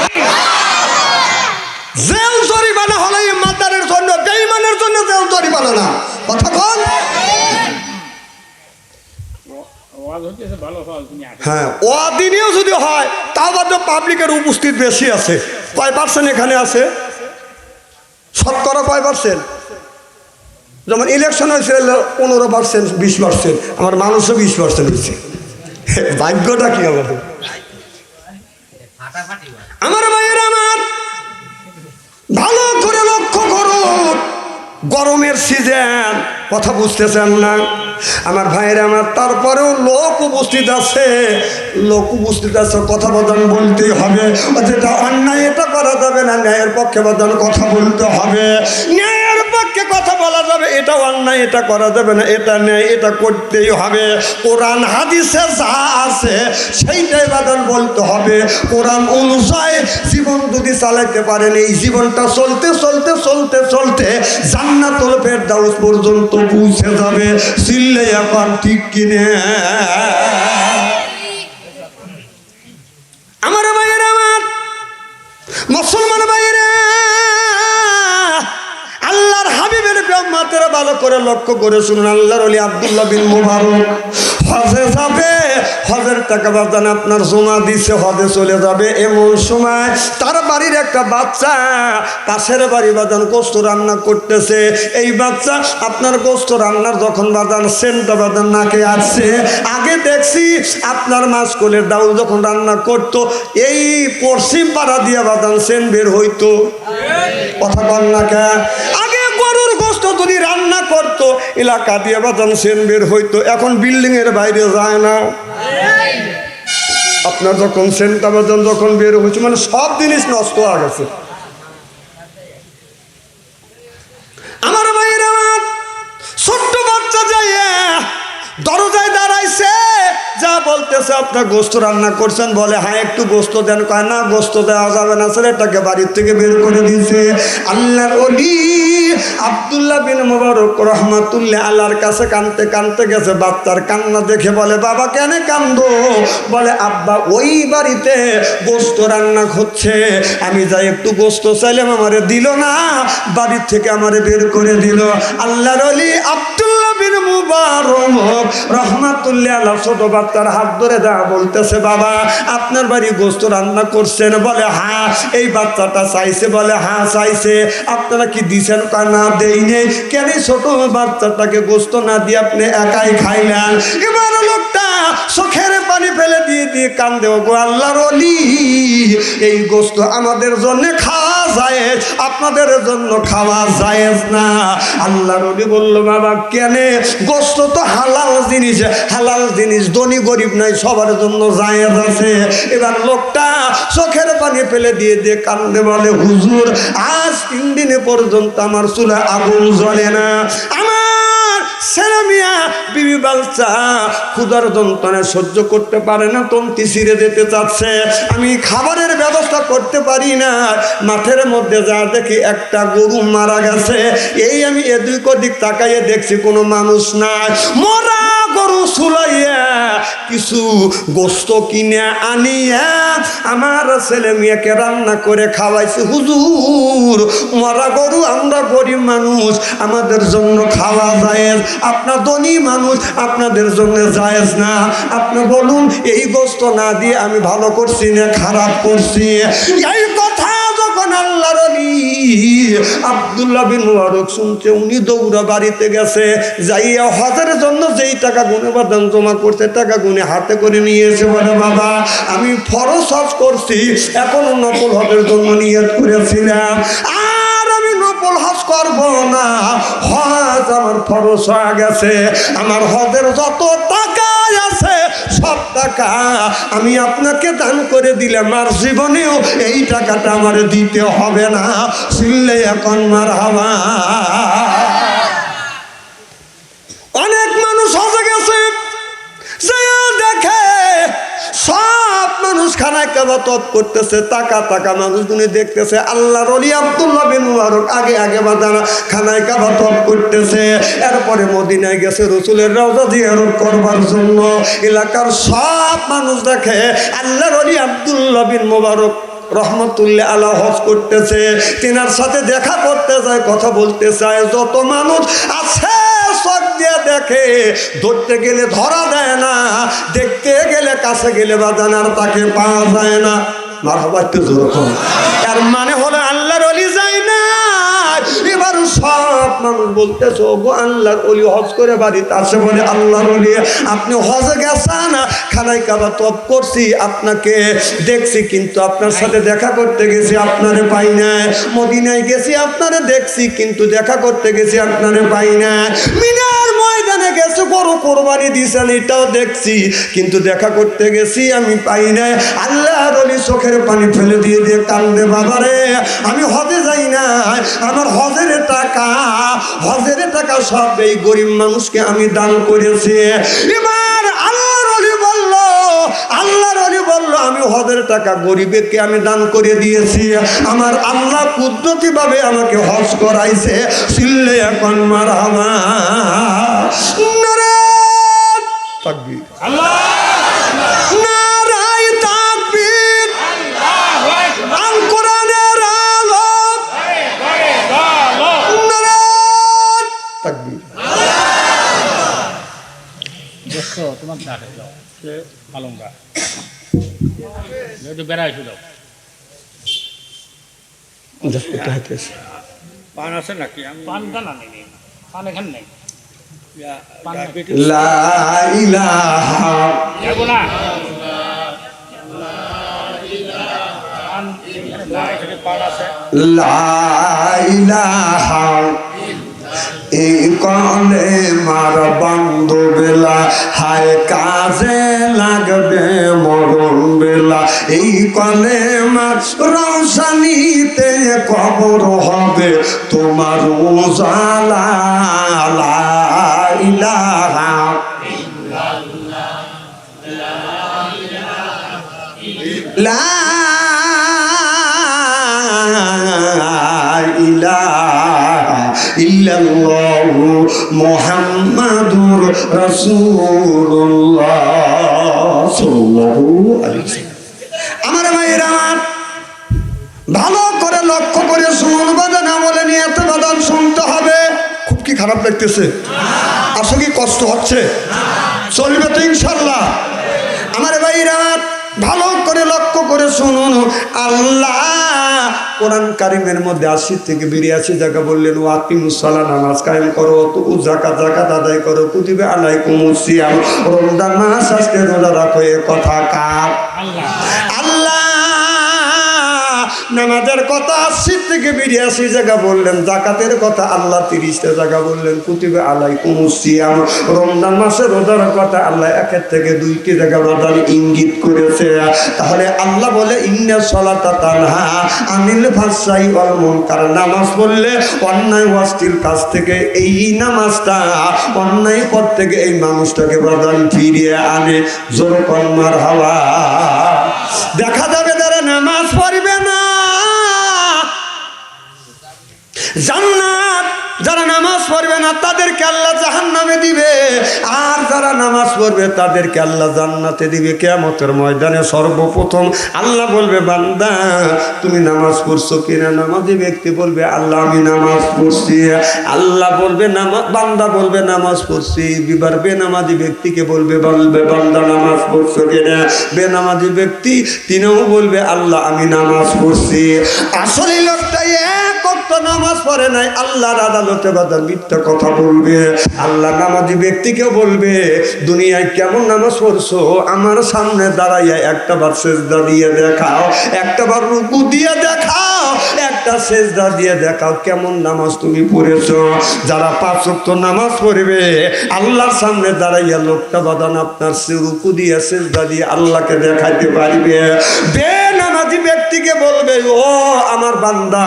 জেল জরিমানা হলে ইমানদারের জন্য, বেঈমানের জন্য জেল জরিমানা না। কথা বল। হ্যাঁ, অদিনেও যদি হয় তাও বাদে পাবলিকের উপস্থিত বেশি আছে। কয় পার্সেন্ট এখানে আছে? শতকরা কয় পার্সেন্ট? যেমন ইলেকশন হয়েছে 15%, 20%, আমার মানুষও 20% হয়েছে। ভাগ্যটা কি আমাদের? আমার ভাইয়ের আমার ভালো করে লক্ষ্য করুন, গরমের সিজন, কথা বুঝতেছেন না আমার ভাইয়ের আমার? তারপরেও লোক উপস্থিত আছে, লোক উপস্থিত আছে, কথা বদন বলতেই হবে। যেটা অন্যায় এটা করা যাবে না, ন্যায়ের পক্ষে বদন কথা বলতে হবে। ন্যায়ের পক্ষে কথা বলা যাবে, এটা অন্যায় এটা করা যাবে না, এটা ন্যায় এটা করতেই হবে। কোরআন হাদিসে যা আছে সেইটাই বদন বলতে হবে। কোরআন অনুযায়ী জীবন যদি চালাইতে পারেন, এই জীবনটা চলতে চলতে চলতে চলতে জান্নাতুল ফেরদাউস পর্যন্ত পৌঁছে যাবে। সিল্লে এখন ঠিক কিনে আমার ভাইয়েরা, আমার মুসলমান ভাইয়েরা, আল্লাহর হাবিবের ব্রহ্মাতেরা ভালো করে লক্ষ্য করে শুনুন। আল্লাহর ওলি আব্দুল্লাহ বিন মুবারক হজে যাবে, হজের টাকা বাদান আপনার জমা দিছে, হজে চলে যাবে। এমন সময় তার বাড়ির একটা বাচ্চা পাশের বাড়ি বাদান গোস্ত রান্না করতেছে। এই বাচ্চা আপনার গোস্ত রান্নার যখন বাদান সেন্টটা বাদান নাকে আসছে, আগে দেখছি আপনার মাছ কোলের ডাউল যখন রান্না করতো এই পশ্চিম পাড়া দিয়া বাদান সেন বের হইতো। কথা বল না কে? আগে গরুর গোস্ত যদি রান্না করতো এলাকা দিয়ে বাদান সেন বের হইতো। এখন বিল্ডিং এর বাইরে যায় না। আপনার যখন সেন্টা বাদান যখন বের হয়েছে মানে সব জিনিস নষ্ট হয়ে গেছে। আমার ভাইয়ের আমার ছোট্ট বাচ্চা যাইয়া দরজায় দাঁড়াইছে, যা বলতেছে আপনার গোস্ত রান্না করছেন, বলে হ্যাঁ একটু গোস্ত দেন। কয় না গোস্ত দেওয়া যাবে না, ছেলেটাকে বাড়ির থেকে বের করে দিয়েছে। আল্লাহর ওলি আব্দুল্লাহ বিন মুবারক রহমাতুল্লাহ আল্লাহর কাছে কাঁদতে কাঁদতে গেছে। বাচ্চার কান্না দেখে বলে বাবা কেন কান্দো? বলে আব্বা ওই বাড়িতে গোস্ত রান্না হচ্ছে, আমি যাই একটু গোস্ত চাইলাম আমারে দিল না, বাড়ির থেকে আমারে বের করে দিল। আল্লাহর ওলি আব্দুল্লাহ বিন মুবারক রহমাতুল্লাহ আল্লাহ ছোট বাচ্চার হাত ধরে দেওয়া বলতেছে বাবা আপনার বাড়ি গোস্ত রান্না করছেন? বলে হ্যাঁ। এই বাচ্চাটা চাইছে? বলে হ্যাঁ চাইছে। আপনারা কি দিছেন? না দেই নেই। কেন ছোট বাচ্চাটাকে গোস্ত না দিয়ে আপনি একাই খাইলেন? এবার লোকটা চোখের পানি ফেলে দিয়ে দিয়ে কান্দে, গো আল্লাহর ওলি এই গোস্ত আমাদের জন্য খাওয়া জায়েজ, আপনাদের জন্য খাওয়া জায়েজ না। আল্লাহর ওলি বলল বাবা কেন? গোস্ত তো হালাল জিনিস, হালাল জিনিস ধনী গরিব নাই সবার জন্য জায়েজ আছে। এবার লোকটা চোখের পানি ফেলে দিয়ে দিয়ে কান্দে, বলে হুজুর আজ 3 দিন পর্যন্ত আমার চুলা আগুন জ্বলে না, আমার ছেলে মিয়া বিবি বাচ্চা ক্ষুধার যন্ত্রণায় সহ্য করতে পারে না, তন্তি ছিঁড়ে যেতে চাচ্ছে, আমি খাবারের ব্যবস্থা করতে পারি না। মাঠের মধ্যে যা দেখি একটা গরু মারা গেছে, এই আমি এদিক ওদিক তাকাইয়ে দেখছি কোনো মানুষ নাই, মরা গরু চুলাইয়া কিছু গোস্ত কিনে আনিয়া আমার ছেলে মেয়েকে রান্না করে খাওয়াইছে। হুজুর মরা গরু আমরা গরিব মানুষ আমাদের জন্য খাওয়া জায়েজ, আপনার ধনী মানুষ আপনাদের জন্য জায়েজ না। আপনি বলুন এই গোস্ত না দিয়ে আমি ভালো করছি না খারাপ করছি? এই কথা যখন আল্লাহর ওলি আব্দুল্লাহ বিন মুবারক শুনছে, উনি দৌড়া বাড়িতে গেছে, যাইয়া হজের জন্য যেই টাকা গুনে বাদাম জমা করছে টাকা গুনে হাতে করে নিয়ে এসে বলে, বাবা আমি ফরজ হজ করছি, এখনো নফল হজের জন্য নিয়ত করেছিলাম, আর আমি নফল হজ করব না, হজ আমার ফরজ হয়ে গেছে, আমার হজের যত টাকা আছে সব টাকা আমি আপনাকে দান করে দিলাম, আর জীবনেও এই টাকাটা আমার দিতে হবে না। শুনলে এখন মারহাবা। অনেক মানুষ হজে গেছে, যে দেখে সব মানুষ খানায় কাবা তপ করতেছে, টাকা টাকা মানুষগুলি দেখতেছে, আল্লাহর ওলি আব্দুল্লাহ বিন মুবারক আগে আগে বাজানা খানায় কাবা তপ করতেছে। এরপরে মদিনায় গেছে রসুলের রওজা জিয়ারত করবার জন্য। এলাকার সব মানুষ দেখে আল্লাহর ওলি আব্দুল্লাহ বিন মুবারক রহমতুল্লাহ আলাইহি হজ করতেছে, তেনার সাথে দেখা করতে যায়, কথা বলতে চায়। যত মানুষ আছে চোখ দিয়ে দেখে, ধরতে গেলে ধরা দেয় না, দেখতে গেলে কাছে গেলে বাজানার তাকে পাওয়া যায় না। মারহাবা একটু জোর করুন। এর মানে হলো আল্লাহর ওলি যায় না। এবার সব মানুষ বলতেছে, ওগো আল্লাহর ওলি হজ করে বাড়িতে আসে, বলে আল্লাহর ওলি আপনি হজে গেছেন, খানায় কাবা তপ করছি, আপনাকে দেখছি, কিন্তু আপনার সাথে দেখা করতে গেছি, আপনারে পাই না। মদিনায় গেছি, আপনারে দেখছি, কিন্তু দেখা করতে গেছি, আপনারে পাই না। মিনার ময়দানে গেছি, গরু কোরবানি দিয়েছেন, এটাও দেখছি, কিন্তু দেখা করতে গেছি, আমি পাই না। আল্লাহর ওলি চোখের পানি ফেলে দিয়ে দিয়ে কান্দে, বাবারে আমি হজে যাই না, আমার হজের টাকা সব এই গরিব মানুষকে আমি দান করেছি। এবার আল্লাহর ওলি বলল আমি হজের টাকা গরিবকে আমি দান করে দিয়েছি, আমার আল্লাহ কুদরতি ভাবে আমাকে হজ করাইছে। সিল্লে এখন মারহাবা। নারে তাকবীর, নারায়ে তাকবীর, আল কোরআনের আলো, নারায়ে তাকবীর। তোমার আলঙ্গা বেড়াইছিল পান আছে নাকি? পান দানা নেই, পান এখানে নেই। লা ইলাহা যাবো না, পান আছে। লা ইলাহা এই কলে মার বন্ধু বেলা, হায় কাজে লাগবে মরণ বেলা, এই কলে মার রৌশনীতে কবর হবে তোমার উজালা। লা ইলাহা লা ইলাহা ইল্লাল্লাহু মুহাম্মাদুর রাসূলুল্লাহ সাল্লাল্লাহু আলাইহি ওয়াসাল্লাম। আমার ভাইরা, ভালো করে লক্ষ্য করে শুনুন, বাজান আমলে নিয়ে এত বাদান শুনতে হবে। খুব কি খারাপ লাগতেছে? আসলে কি কষ্ট হচ্ছে? চলবে তো ইনশাল্লাহ। আমার ভাইরা ভালো করে লক্ষ্য করে শুনুন, আল্লাহ কোরআন কারিমের মধ্যে 80 থেকে 82 জায়গা বললেন, ও আকিমুস সালাহ, নামাজ কায়েম করো, তো যাকাত আদায় করো, কুতিবা আলাইকুমুস সিয়াম, রমজান মাস আজকে রোজা রাখো। এ কথা কার? আল্লাহ। নামাজের কথা 80 থেকে 82 জায়গা বললেন, যাকাতের কথা আল্লাহ 30টা জায়গা বললেন, কুতিবা আলাইকুমুস সিয়াম, রমজান মাসে রোজার কথা আল্লাহ 1 থেকে 2টি জায়গা রোজার ইঙ্গিত করেছে। তাহলে আল্লাহ বলে ইন্না সালাতা তানহা আনিল ফাহশাই ওয়াল মুনকার, নামাজ পড়লে অন্যায় অশ্লীল কাজ থেকে এই নামাজটা, অন্যায় পথ থেকে এই মানুষটাকে বাদান ফিরিয়ে আনে। জোর কর মারহাবা। দেখা যাবে যারা নামাজ পড়বে না জান্নাত, যারা নামাজ পড়বে না তাদেরকে আল্লাহ জাহান্নামে দিবে, আর যারা নামাজ পড়বে তাদেরকে আল্লাহ জান্নাতে দিবে। কিয়ামতের ময়দানে সর্বপ্রথম আল্লাহ বলবে, বান্দা তুমি নামাজ পড়ছো কিনা? নামাজি ব্যক্তি বলবে, আল্লাহ আমি নামাজ পড়ছি। আল্লাহ বলবে বান্দা বলবে নামাজ পড়ছি। বিবার বেনামাজি ব্যক্তিকে বলবে বান্দা নামাজ পড়ছো কিনা? বেনামাজি ব্যক্তি তিনিও বলবে, আল্লাহ আমি নামাজ পড়ছি। আসলে লোকটা এক ওয়াক্ত নামাজ পড়ে নাই, আল্লাহর আদালতে বাদা মিথ্যা কথা বলবে। আল্লাহ নামাজি ব্যক্তিকে বলবে, দুনিয়ায় কেমন নামাজ পড়ছো আমার সামনে দাঁড়াইয়া একটা বার সেজদা দিয়ে দেখাও, একটা বার রুকু দিয়ে দেখাও, একটা সেজদা দিয়ে দেখাও কেমন নামাজ তুমি পড়েছো। যারা 5 ওয়াক্ত নামাজ পড়বে আল্লাহর সামনে দাঁড়াইয়া লোকটা বাদান আপনার রুকু দিয়ে সেজদা দিয়ে আল্লাহকে দেখাইতে পারবে। বেনামাজি ব্যক্তিকে বলবে, ও আমার বান্দা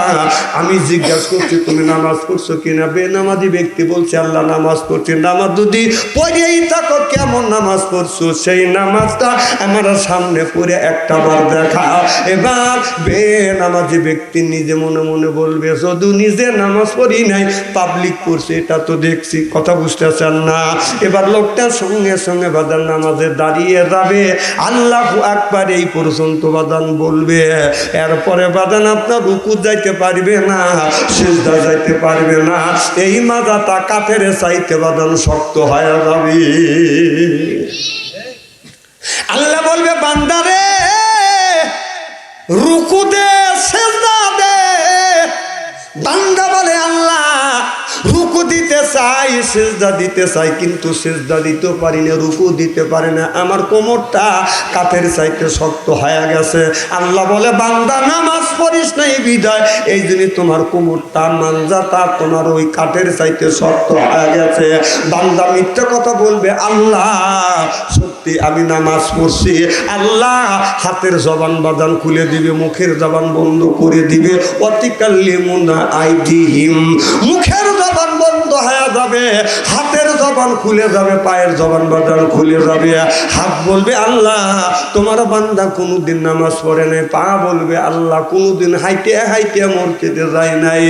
আমি জিজ্ঞাসা করছি তুমি নামাজ পড়ছো কিনা? বেনামাজি ব্যক্তি বলছে, আল্লাহ নামাজ পড়ছি। নামাজ যদি পড়েই থাকো কেমন নামাজ পড়ছো সেই নামাজটা আমার সামনে পড়ে একটা বার দেখাও। এবার বেনামাজি ব্যক্তি নিজে মনে মনে বলবে, যদি নিজে নামাজ পড়ি নাই পাবলিক পড়ছে এটা তো দেখছি। কথা বুঝতেছেন না? এবার লোকটা সঙ্গে সঙ্গে বাদান নামাজে দাঁড়িয়ে যাবে, আল্লাহু আকবার এই পর্যন্ত বাদান বলবে। এরপরে বাদান আপনার রুকু যাইতে পারবে না, সিজদা যাইতে পারবে না। এই মাজাটা কাফের চাইতে বাদান শক্ত হয়ে যাবে। আল্লাহ বলবে, বান্দারে রুকু দে, সিজদা দে। বান্দা বলে, আল্লাহ রুকু দিতে চাই, সিজদা দিতে চাই, কিন্তু সিজদা দিতে পারি না, রুকু দিতে পারি না, আমার কোমরটা কাঠের চাইতে শক্ত হয়ে গেছে। আল্লাহ বলে, বান্দা নামাজ পড়িস নাই বিদায় এই জন্য তোমার কোমরটা মানজাটা তোমার ওই কাঠের চাইতে শক্ত হয়ে গেছে। বান্দা মিথ্যা কথা বলবে, আল্লাহ সত্যি আমি নামাজ পড়ছি। আল্লাহ হাতের জবান বাদান খুলে দিবে, মুখের জবান বন্ধ করে দিবে। অতিকাল্লিমুনা আইদিহিম, মুখের জবান বন্ধ হয়ে যাবে, হাতের জবান খুলে যাবে, পায়ের জবান বাদান খুলে যাবে। হাত বলবে, আল্লাহ তোমার বান্দা কোনোদিন নামাজ পড়ে নাই। পা বলবে, আল্লাহ কোনোদিন হাইটে হাইটে মসজিদে যায় নাই।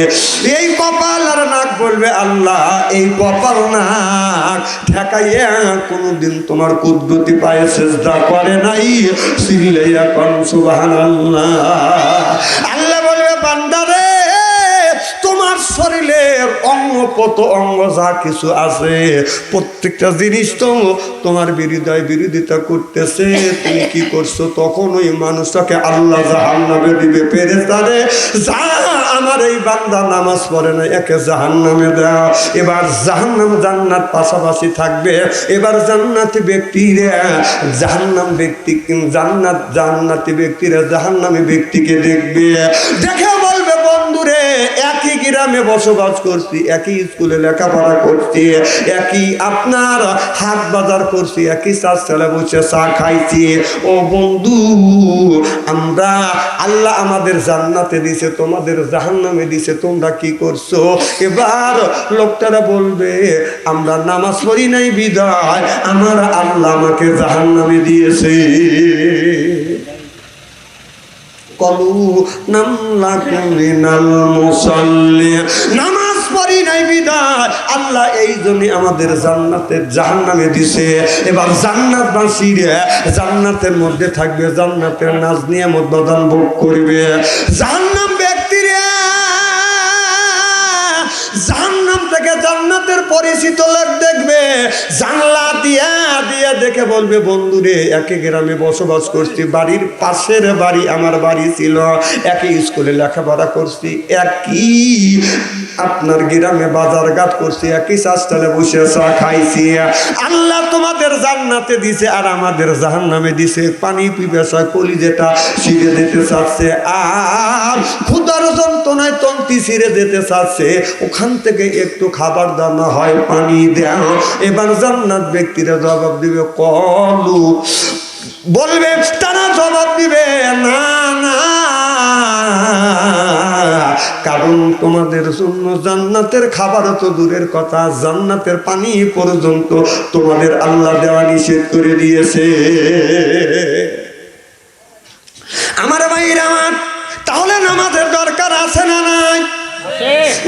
এই কপাল আর নাক বলবে, আল্লাহ এই কপাল নাক ঠেকাইয়া কোনোদিন তোমার কুদরতি পায়ে সেজদা করে নাই। চিল্লাইয়া কোন সুবহানাল্লাহ। আল্লাহ বলবে, বান্দারে তোমার শরীরের অঙ্গ অঙ্গ যা কিছু আছে প্রত্যেকটা জিনিস তো তোমার বিরোধিতা করতেছে। তুমি কি করছো? তখন ওই মানুষটাকে আল্লাহ জাহান্নামে দিবে। ফেরেশতারে, যা আমার এই বান্দা নামাজ পড়ে না, একে জাহান্নামে দাও। এবার জাহান্নাম জান্নাত পাশাপাশি থাকবে। এবার জান্নাতি ব্যক্তিরা জাহান্নাম ব্যক্তি, জান্নাতি ব্যক্তিরা জাহান্নামী ব্যক্তিকে দেখবে, দেখে বলবে, বন্ধুরে একই গ্রামে বসবাস করছি, একই স্কুলে লেখাপড়া করছি, একই আপনার হাট বাজার করছি, একই চার ছেলে বসে চা খাইছি। ও বন্ধু, আমরা আল্লাহ আমাদের জান্নাতে দিছে, তোমাদের জাহান্নামে দিছে, তোমরা কি করছো? এবার লোকটারা বলবে, আমরা নামাজ পড়ি নাই বিদায় আমার আল্লাহ আমাকে জাহান্নামে দিয়েছে। কলু নামলাকুমিনাল মুসাল্লি, নামাজ পড়ি নাই বিদায় আল্লাহ এই জন্য আমাদের জান্নাতের জাহান্নামে দিছে। এবার জান্নাতবাসীরা জান্নাতের মধ্যে থাকবে, জান্নাতের নাজ নিয়ামত বদান ভোগ করবে। জাহান্নাম ব্যক্তিরা জাহান্নাম থেকে জান্নাতের পরিচিত লোক দেখবে, জানলা দিয়া দিয়া দেখে বলবে, বন্ধুরে একই গ্রামে বসবাস করছি, বাড়ির পাশের বাড়ি আমার বাড়ি ছিল, একই স্কুলে লেখাপড়া করছি, একই আপনার গ্রামে বাজার ঘাট করছি, একই চাষতলে বসে চা খাইছি। আল্লাহ তোমাদের জান্নাতে দিছে আর আমাদের জাহান্নামে দিছে। পানি পিপাসা কলিজাটা ছিঁড়ে দিতে চাচ্ছে, আর ক্ষুধার যন্ত্রণায় তন্তি ছিঁড়ে দিতে চাচ্ছে, ওখান থেকে একটু খাবার দানা হয় পানি দেও। এবার জান্নাত ব্যক্তিরা জবাব দিবে, কলু বলবে, তারা জবাব দিবে, না না, কারণ তোমাদের জন্য জান্নাতের খাবার তো দূরের কথা, জান্নাতের পানি পর্যন্ত তোমাদের আল্লাহ দেওয়া নিষেধ করে দিয়েছে। আমার ভাইরা, তাহলে নামাজের দরকার আছে না নাই?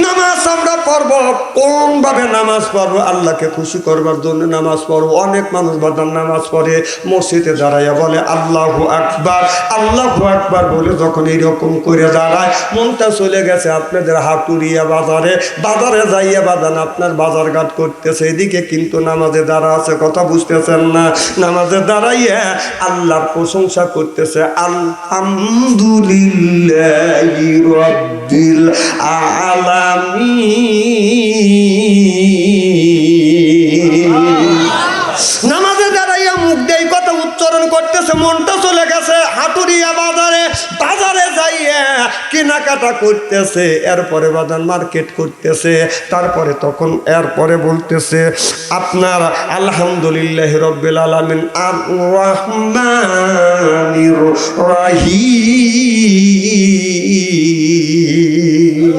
নামাজ আমরা পড়ব, কোন ভাবে নামাজ পড়বো? আল্লাহকে খুশি করবার জন্য নামাজ পড়বো। অনেক মানুষ বাদান নামাজ পড়ে মসজিদে দাঁড়াইয়া বলে আল্লাহু আকবার, আল্লাহু আকবার বলে যখন এইরকম করে দাঁড়ায়, মনটা চলে গেছে আপনাদের হাতুরিয়া বাজারে। বাজারে যাইয়া বাদান আপনার বাজার ঘাট করতেছে, এদিকে কিন্তু নামাজে দাঁড়া আছে। কথা বুঝতেছেন না? নামাজে দাঁড়াইয়া আল্লাহর প্রশংসা করতেছে, আলহামদুলিল্লাহি রাব্বিল আলামিন। নামাজে দাঁড়াইয়া মুখ দিয়ে কথা উচ্চারণ করতেছে, মনটা চলে গেছে হাতুরিয়া বাজারে। বাজারে যাইয়া কেনাকাটা করতেছে, এরপরে বাজার মার্কেট করতেছে। তারপরে তখন এরপরে বলতেছে আপনার আলহামদুলিল্লাহ রাব্বিল আলামিন আর রহমানির রহিম।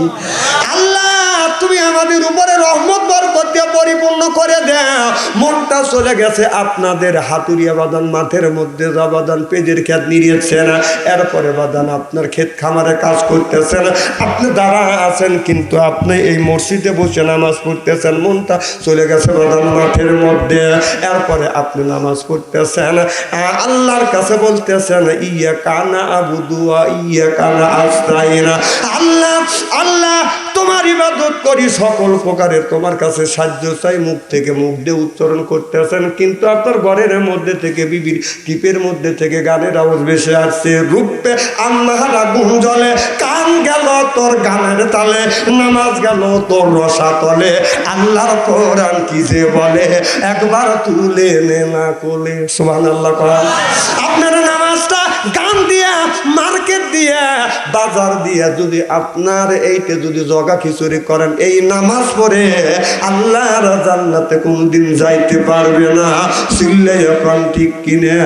আল্লাহ তুমি আমাদের উপরে রহমত বরকত দিয়ে পরিপূর্ণ করে দাও। মনটা চলে গেছে আপনাদের হাতুরিয়া বাদান মাঠের মধ্যে যা বাদান পেজের ক্ষেত নিয়েছেন, এরপরে বাদান আপনার ক্ষেত খামারে কাজ করতেছেন, আপনি দাঁড়া আছেন কিন্তু আপনি এই মসজিদে বসে নামাজ পড়তেছেন। মনটা চলে গেছে বাদান মাঠের মধ্যে, এরপরে আপনি নামাজ পড়তেছেন, আল্লাহর কাছে বলতেছেন ইয়া কানা আবুদু ইয়া কানা আস্তাইন। আল্লাহ আল্লাহ তোমার ইবাদত করি, সকল প্রকারের তোমার কাছে সাহায্য চাই। মুখ থেকে মুখ দিয়ে উচ্চারণ করতেছেন, কিন্তু আপনার ঘরের মধ্যে থেকে বিবির টিপের মধ্যে থেকে গানের আওয়াজ ভেসে আসছে। রূপে আন্নাহারা গুঞ্জলে, কান গেল তোর গানের তালে, নামাজ গেল তোর রসা তলে। আল্লাহর কোরআন কি যে বলে, একবার তুলে নে না কোলে। সুবহানাল্লাহ। আপনারা নামাজটা গান দিয়া, মার্কেট দিয়া, বাজার দিয়া যদি আপনার এইটা যদি জগা খিচুড়ি করেন, এই নামাজ পড়ে আল্লাহর জান্নাতে কোনদিন যাইতে পারবে না। চিল্লে এখন ঠিক কিনে।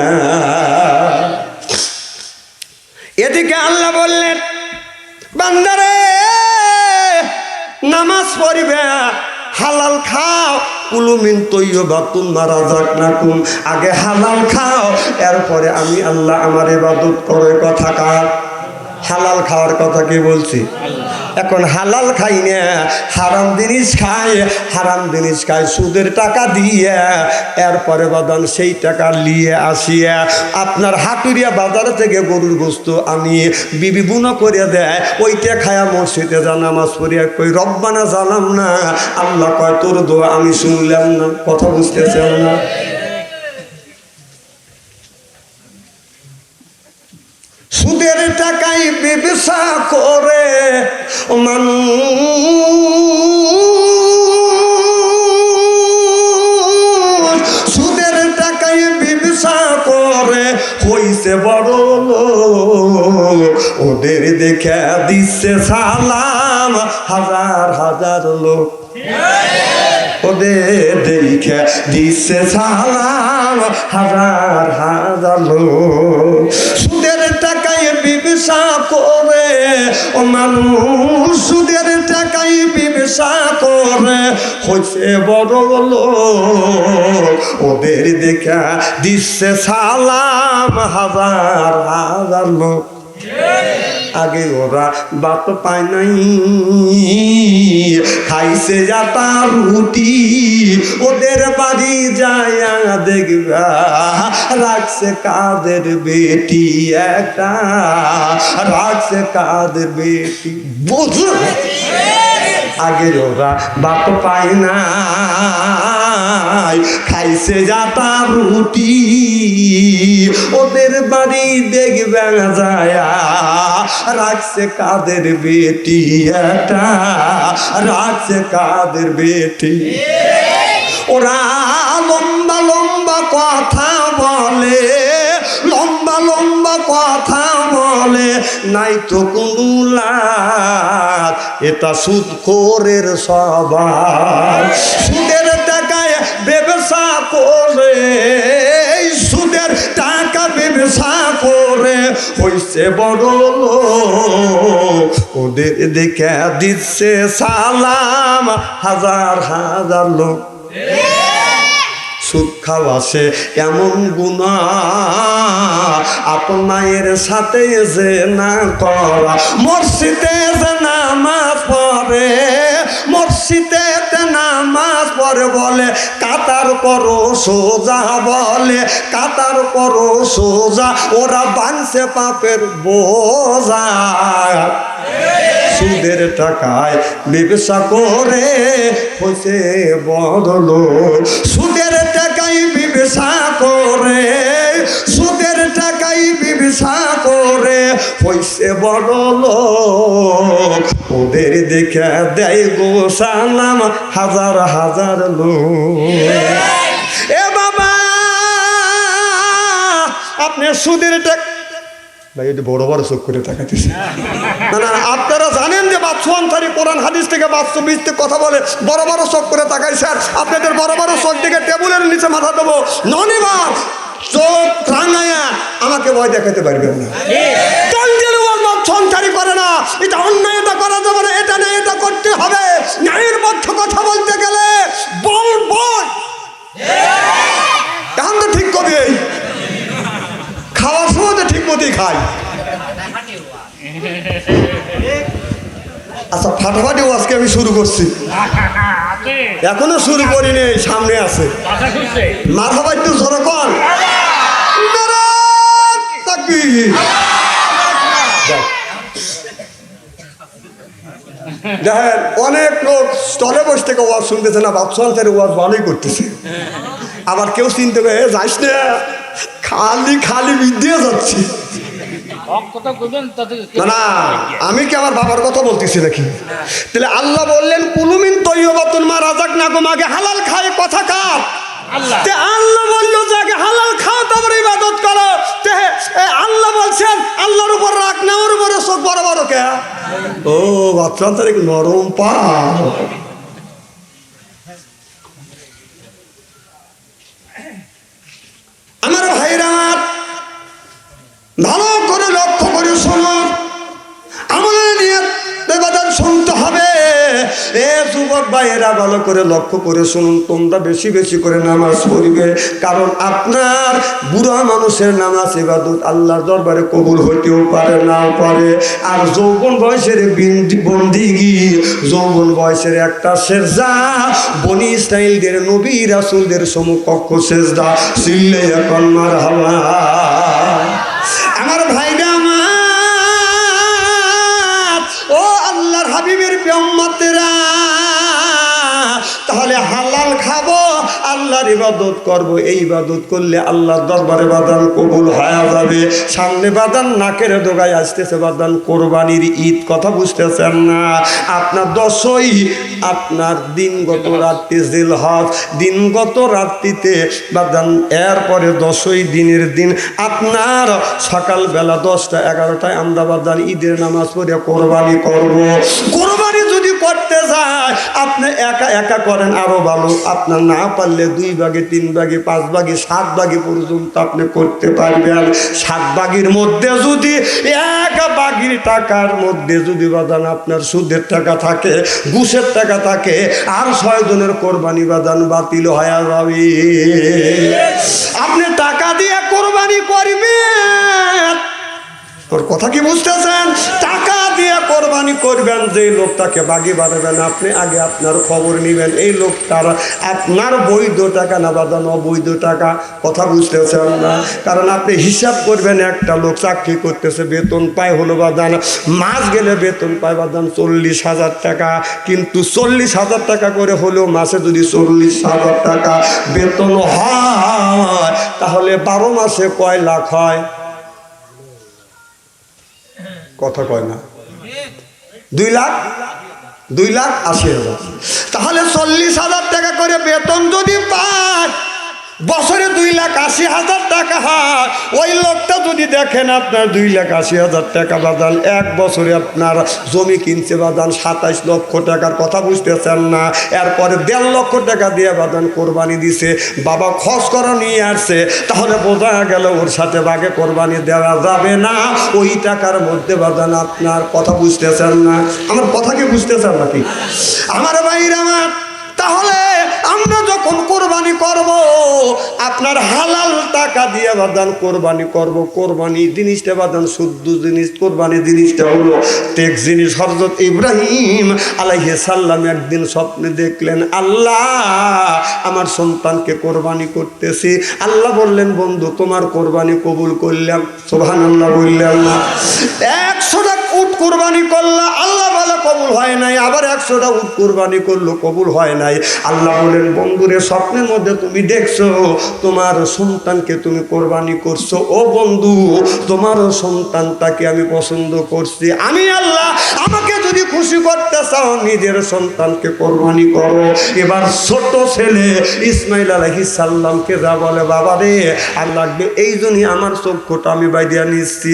এদিকে আল্লাহ বললেন বান্দারে নামাজ পড়িবে, হালাল খাও, কুলুমিন তৈয়বাতুন মারা যাক না কুম। আগে হালাল খাও, এরপরে আমি আল্লাহ আমার ইবাদত করে। কথা কার? হালাল খাওয়ার কথা কি বলছি? এখন হালাল খাই না, হারাম জিনিস খায়, হারাম জিনিস খায় সুদের টাকা দিয়ে, এরপরে বাদান সেই টাকা নিয়ে আসিয়া আপনার হাতুরিয়া বাজার থেকে গরুর গোস্ত আনিয়ে বিবি বুনো করে দেয়, ওইটা খায়া মসজিদে যা নামাজ পড়িয়া কই রব্বানা জানাম না। আল্লাহ কয় তোর দোয়া আমি শুনলাম না। কথা বুঝতেছেন না? সুদের টাকায় ব্যবসা করে মানুষ, সুদের টাকায় ব্যবসা করে হইছে বড় লোক। ওদের দেখে দিচ্ছে সালাম হাজার হাজার লোক, ওদের দেখে দিচ্ছে সালাম হাজার হাজার লোক। সুদের টাকায় ব্যবসা করে ও মানুষ, সুদের টাকায় ব্যবসা করে হইছে বড় লোক। ওদের দেখে দিচ্ছে সালাম হাজার হাজার লোক। আগে ওরা বাত পায় নাই, খাইছে যাতা রুটি, ওদের বাড়ি যায় দেখবা রাখছে কাদের বেটি একটা, রাখছে কাদের বেটি। বুঝো আগে ওরা বাত পায় না, খাইছে যাতা রুটি, ওদের বাড়ি দেখবে যায় রাখছে কাদের বেটি একটা, রাখছে কাদের বেটি। ওরা লম্বা লম্বা কথা বলে, লম্বা লম্বা কথা বলে, নাই তো কোনো লাভ, এটা সুদখোরের স্বভাব। সুদের টাকায় ব্যবসা করে, সুদের টাকা ব্যবসা করে হইছে বড় লোক। ওদের দেখে দিচ্ছে সালাম হাজার হাজার লোক। সুদ খাওয়া সে এমন গুনাহ, আপন মায়ের সাথে যে না করা, মসজিদে যে নামাজ পড়া করে মসজিদে নামাজ পড়ে বলে কাতার করো সোজা, বলে কাতার করো সোজা, ওরা বানছে পাপের বোঝা। সুদের টাকায় ব্যবসা করে হয়েছে বড়লোক, সুদের টাকায় ব্যবসা করে, সুদের টাকায় ব্যবসা করে হয়েছে বড়লোক। ওদের দেখে দেয় গো সালাম হাজার হাজার লোক। এ বাবা আপনি সুদের টাকা ভাই এটি বড় বড় চোখ করে তাকাইতেছে। না না আপনারা জানেন যে বাদশা আনসারী কোরআন হাদিস থেকে বাস্তবিক কথা বলে, বড় বড় চোখ করে তাকাই। স্যার আপনাদের বড় বড় চোখ থেকে টেবিলের নিচে মাথা দেবো, ননিবার চোখ রাঙায়া আমাকে ভয় দেখাতে পারবেন না। সঞ্চারী করে না, এটা অন্যায়, এটা করা যাবে না, এটা না এটা করতে হবে। ন্যায়ের পক্ষে কথা বলতে গেলে বল বল এখন তো ঠিক কবি খাওয়ার সময় তো ঠিক মতোই খাই। আচ্ছা ফাটাফাটি আজকে আমি শুরু করছি, এখনো শুরু করিনি, সামনে আছে। মাথা একটু জোরে কর। দেখেন অনেক লোক স্টলে বসে থেকে ওয়াজ শুনতেছে না, বাদশা আনসারী ওয়াজ ভালোই করতেছে। আবার কেউ চিনতে পারে যাইস না, খালি খালি বিদ্যে যাচ্ছি। না আমি কি আমার বাবার কথা বলতেছি নাকি? তাহলে আল্লাহ বললেন কুলুমিন তৈয়বাতুন মা রাযাকনাকুম, আগে হালাল খায়, কথা কার? আল্লাহ বললো যে আগে হালাল খাও তারপরে ইবাদত করো। আল্লাহ বলছেন আল্লাহর উপর রাগ না, ওর উপরে চোখ বড় বড় কে? ও বাচ্চা তার নরম পা। আমার ভাইরা ভালো করে লক্ষ্য করে শোনো, আমাদের নিয়ে বেবাদান শুনতে হবে। এ যুবক ভাইয়েরা ভালো করে লক্ষ্য করে শুনুন, তোমরা বেশি বেশি করে নামাজ পড়বে, কারণ আপনার বুড়া মানুষের নামাজ ইবাদত আল্লাহর দরবারে কবুল হইতেও পারে, নাও পারে। আর যৌবন বয়সের বন্দিগি, যৌবন বয়সের একটা সেজদা বনি ইসরাইলদের নবী রাসূলদের সমকক্ষ সেজদা। চিল্লে এখন মারহাবা। আমার ভাইরা আমার, ও আল্লাহর হাবিবের উম্মতেরা, তাহলে হালাল খাবো, আল্লাহর ইবাদত করব। এই ইবাদত করলে আল্লাহর দরবারে বাদান কবুল হয়ে যাবে। সামনে বাদান নাকের ডোগায় আসতেছে বাদান কোরবানির ঈদ, কথা বুঝতেছেন না? আপনার 10ই আপনার দিনগত রাত্রি জিলহজ, দিনগত রাত্রিতে বাদান, এরপরে 10ই দিনের দিন আপনার সকালবেলা 10টা 11টায় আমরা বাদান ঈদের নামাজ পড়ে কোরবানি করব। কোরবানি যদি করতে যায় আপনি একা একা করেন আরো ভালো, আপনার না পারলে 2 ভাগে 3 ভাগে 5 ভাগে 7 ভাগে পর্যন্ত আপনি করতে পারবেন। 7 ভাগের মধ্যে যদি 1 ভাগের টাকার মধ্যে যদি বাদান আপনার সুদের টাকা থাকে, ঘুষের টাকা থাকে, আর 6 জনের কোরবানি বাদান বাতিল হয়ে যাবে। আপনি টাকা দিয়ে কোরবানি করবেন, ওর কথা কি বুঝতেছেন? টাকা দিয়ে কোরবানি করবেন, যে লোকটাকে বাগি বাড়াবেন আপনি আগে আপনার খবর নেবেন, এই লোকটার আপনার বৈধ টাকা না বাদান অবৈধ টাকা, কথা বুঝতেছেন না? কারণ আপনি হিসাব করবেন, একটা লোক চাকরি করতেছে, বেতন পায় হলো বাদান, মাস গেলে বেতন পায় বাদান 40,000 টাকা, কিন্তু 40,000 টাকা করে হলেও মাসে যদি 40,000 টাকা বেতন হয়, তাহলে 12 মাসে কয় লাখ হয়? কথা কয় না? 2,80,000। তাহলে 40,000 টাকা করে বেতন যদি পায়, বছরে 2,80,000 টাকা হয়। ওই লোকটা যদি দেখেন আপনার 2,80,000 টাকা বাদান, 1 বছরে আপনার জমি কিনছে বাদান 27 লক্ষ টাকার, কথা বুঝতেছেন না? এরপরে 1.5 লক্ষ টাকা দিয়ে বাদান কোরবানি দিছে, বাবা খরচ করা নিয়ে আসছে, তাহলে বোঝা গেল ওর সাথে বাগে কোরবানি দেওয়া যাবে না। ওই টাকার মধ্যে বাদান আপনার, কথা বুঝতেছেন না? আমার কথা কি বুঝতেছেন নাকি আমার ভাইরা? আমার তাহলে আমরা যখন যখন কোরবানি করব আপনার হালাল টাকা দিয়ে বাদান কোরবানি করব। কোরবানি জিনিসটা বাদান শুদ্ধ জিনিস, কোরবানি জিনিসটা হলো টেক জিনিস। হযরত ইব্রাহিম আলাইহিস সালাম একদিন স্বপ্নে দেখলেন, আল্লাহ আমার সন্তানকে কোরবানি করতেছি। আল্লাহ বললেন, বন্ধু তোমার কোরবানি কবুল করলাম। সুবহানাল্লাহ বললেন না? 100টা উট কোরবানি করলা, আল্লাহ বলে কবুল হয় নাই। আবার 100টা উট কোরবানি করলো, কবুল হয় নাই। আল্লাহ বলেন, বন্ধুরে স্বপ্নের মধ্যে তুমি দেখছো তোমার সন্তানকে তুমি কোরবানি করছো। ও বন্ধু, তোমার সন্তানটাকে আমি পছন্দ করছি। আমি আল্লাহ, আমাকে যদি খুশি করতে চাও নিজের সন্তানকে কোরবানি করো। এবার ছোট ছেলে ইসমাইল আলাইহিস সালামকে যা বলে, বাবা রে আর লাগবে, এই জন্যই আমার চক্ষুটা আমি বাইদিয়া নিচ্ছি।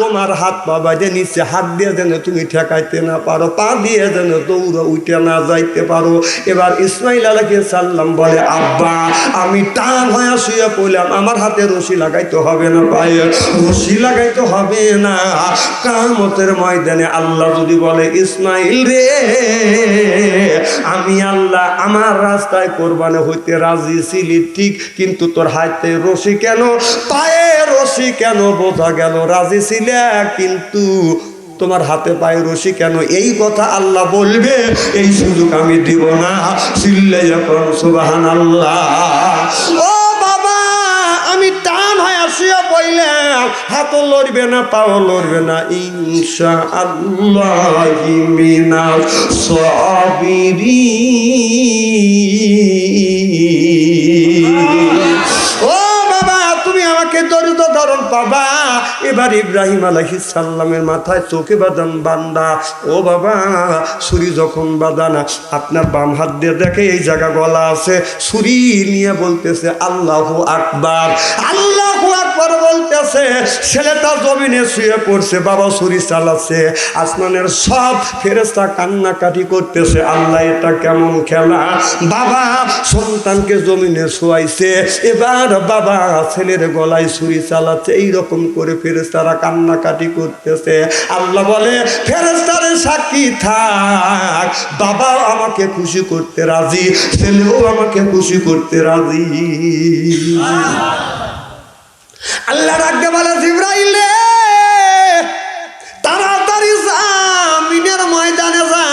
তোমার হাত পা বাজে নিচে, হাত দিয়ে যেন তুমি ঠেকাইতে না পারো, পা দিয়ে যেন দৌড়ে উঠে না যাইতে পারো। এবার ইসমাইল আলাইহিস সালাম বলে, আব্বা আমি টান হয়ে শুয়ে পড়লাম, আমার হাতে রশি লাগাইতে হবে না, পায়ে রশি লাগাইতে হবে না। কিয়ামতের ময়দানে আল্লাহ যদি বলে, ইসমাইল রে আমি আল্লাহ আমার রাস্তায় কোরবানি হইতে রাজি ছিলি ঠিক, কিন্তু তোর হাতে রশি কেন, পায়ে রশি কেন? বোঝা গেল রাজি ছিলে, কিন্তু তোমার হাতে পায়ে রশি কেন? এই কথা আল্লাহ বলবে, এই সুযোগ আমি দিব না। চিল্লাইয়া কোন সুবহানাল্লাহ। ও বাবা, আমি টান হয়ে আসিয়া পড়লাম, হাতও লড়বে না, পাও লড়বে না। ইনশাআল্লাহ মিনাস সাবিরিন। ও বাবা, তুমি আমাকে দরিদ্র ধরন পাবা। এবার ইব্রাহিম আলাইহিস সালামের মাথায় চোখে বাঁধান বান্দা। ও বাবা, ছুরি যখন বাঁধানা আপনার বাম হাত দিয়ে দেখে এই জায়গা গলা আছে, ছুরি নিয়ে বলতেছে আল্লাহু আকবার, আল্লাহু আকবার বলতেছে। ছেলেটা জমিনে শুয়ে পড়ছে, বাবা ছুরি চালাচ্ছে। আসমানের সব ফেরেশতা কান্নাকাটি করতেছে, আল্লাহ এটা কেমন খেলা? বাবা সন্তানকে জমিনে শোয়াইছে, এবার বাবা ছেলের গলায় ছুরি চালাচ্ছে। এইরকম করে ফেরেশতারা কান্নাকাটি করতেছে। আল্লাহ বলে, ফেরেশতারে সাক্ষী থাক, বাবাও আমাকে খুশি করতে রাজি, ছেলেও আমাকে খুশি করতে রাজি। আল্লাহ রাখতে বলে, জিবরাইলে তাড়াতাড়ি যা, মিনের ময়দানে যা,